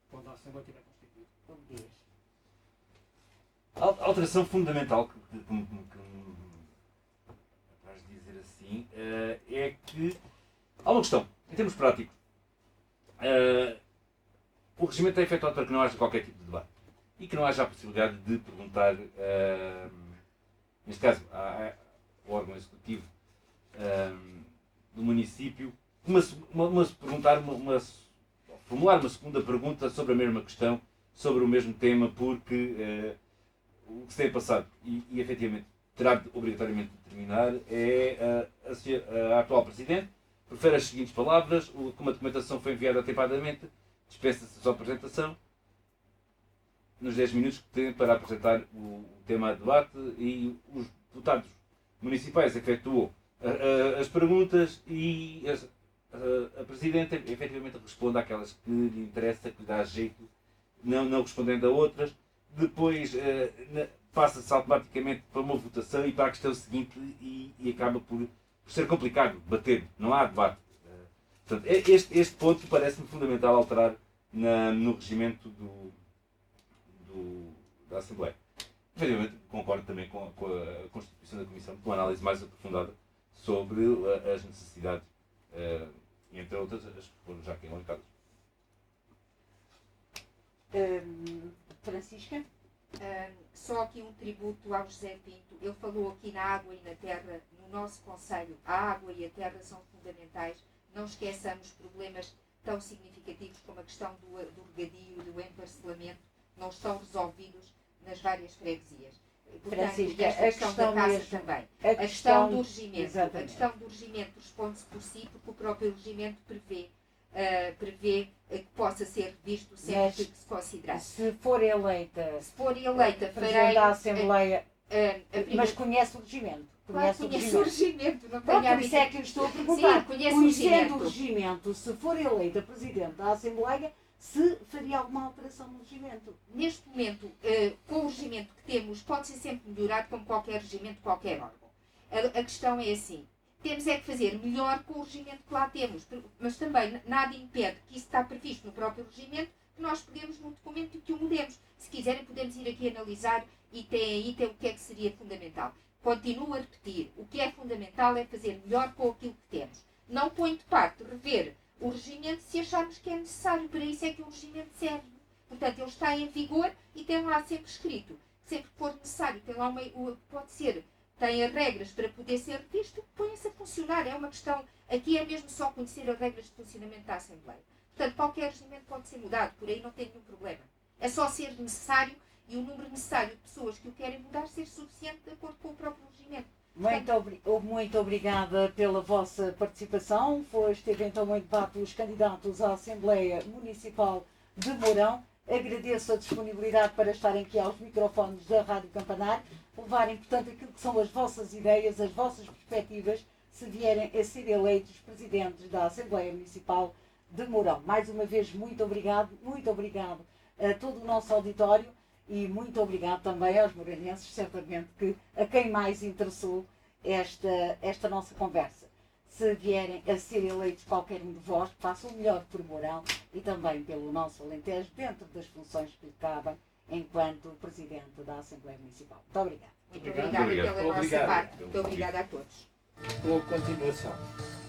quando a Assembleia estiver constituída. A alteração fundamental que vais dizer assim é que há uma questão, em termos práticos. O regimento é efetuado para que não haja qualquer tipo de debate e que não haja a possibilidade de perguntar, neste caso, ao órgão executivo do município, formular uma segunda pergunta sobre a mesma questão, sobre o mesmo tema, porque o que se tem passado e efetivamente terá de obrigatoriamente determinar é a atual Presidente prefere as seguintes palavras: como a documentação foi enviada atempadamente, dispensa-se a sua apresentação nos 10 minutos que tem para apresentar o tema a debate, e os deputados municipais efetuam as perguntas e a Presidente efetivamente responde àquelas que lhe interessa, que lhe dá jeito, não respondendo a outras. Depois passa-se automaticamente para uma votação e para a questão seguinte e acaba por ser complicado debater, não há debate. Portanto, este ponto parece-me fundamental alterar no regimento da Assembleia. Efetivamente, concordo também com a constituição da Comissão, com uma análise mais aprofundada sobre as necessidades, entre outras, as que foram já aqui elencadas. Francisca? Só aqui um tributo ao José Pinto. Ele falou aqui na água e na terra. No nosso concelho, a água e a terra são fundamentais. Não esqueçamos problemas tão significativos como a questão do regadio e do emparcelamento, não estão resolvidos nas várias freguesias. Portanto, Francisca, esta questão da caça também. A questão do regimento. Exatamente. A questão do regimento responde-se por si, porque o próprio regimento prevê que possa ser visto sempre que se considerar. Se for eleita, Presidente Presidente da Assembleia, mas primeira... conhece o regimento. Claro, conheço o regimento, não tenho Por isso é que eu estou a perguntar. Sim, conheço o Conhecendo regimento. o regimento, se for eleita Presidente da Assembleia, se faria alguma alteração no regimento? Neste momento, com o regimento que temos, pode ser sempre melhorado como qualquer regimento, qualquer órgão. A questão é assim, temos é que fazer melhor com o regimento que lá temos, mas também nada impede que isso está previsto no próprio regimento, que nós peguemos no documento e que o mudemos. Se quiserem, podemos ir aqui analisar e tem o que é que seria fundamental. Continuo a repetir, o que é fundamental é fazer melhor com aquilo que temos. Não põe de parte rever o regimento se acharmos que é necessário. Para isso é que o regimento serve. Portanto, ele está em vigor e tem lá sempre escrito. Sempre que for necessário, tem lá pode ser, tem as regras para poder ser revisto, põe-se a funcionar. É uma questão, aqui é mesmo só conhecer as regras de funcionamento da Assembleia. Portanto, qualquer regimento pode ser mudado, por aí não tem nenhum problema. É só ser necessário e o número necessário de pessoas que o querem mudar ser suficiente de acordo com o próprio regimento. Muito obrigada pela vossa participação. Esteve então em debate os candidatos à Assembleia Municipal de Mourão. Agradeço a disponibilidade para estarem aqui aos microfones da Rádio Campanário, levarem, portanto, aquilo que são as vossas ideias, as vossas perspectivas, se vierem a ser eleitos presidentes da Assembleia Municipal de Mourão. Mais uma vez, muito obrigado a todo o nosso auditório e muito obrigado também aos mouranenses, certamente que a quem mais interessou esta nossa conversa. Se vierem a ser eleitos qualquer um de vós, façam o melhor por Mourão e também pelo nosso Alentejo, dentro das funções que lhe cabem enquanto Presidente da Assembleia Municipal. Muito obrigada. Muito obrigada pela nossa Obrigado. parte. Muito obrigada a todos. Boa continuação.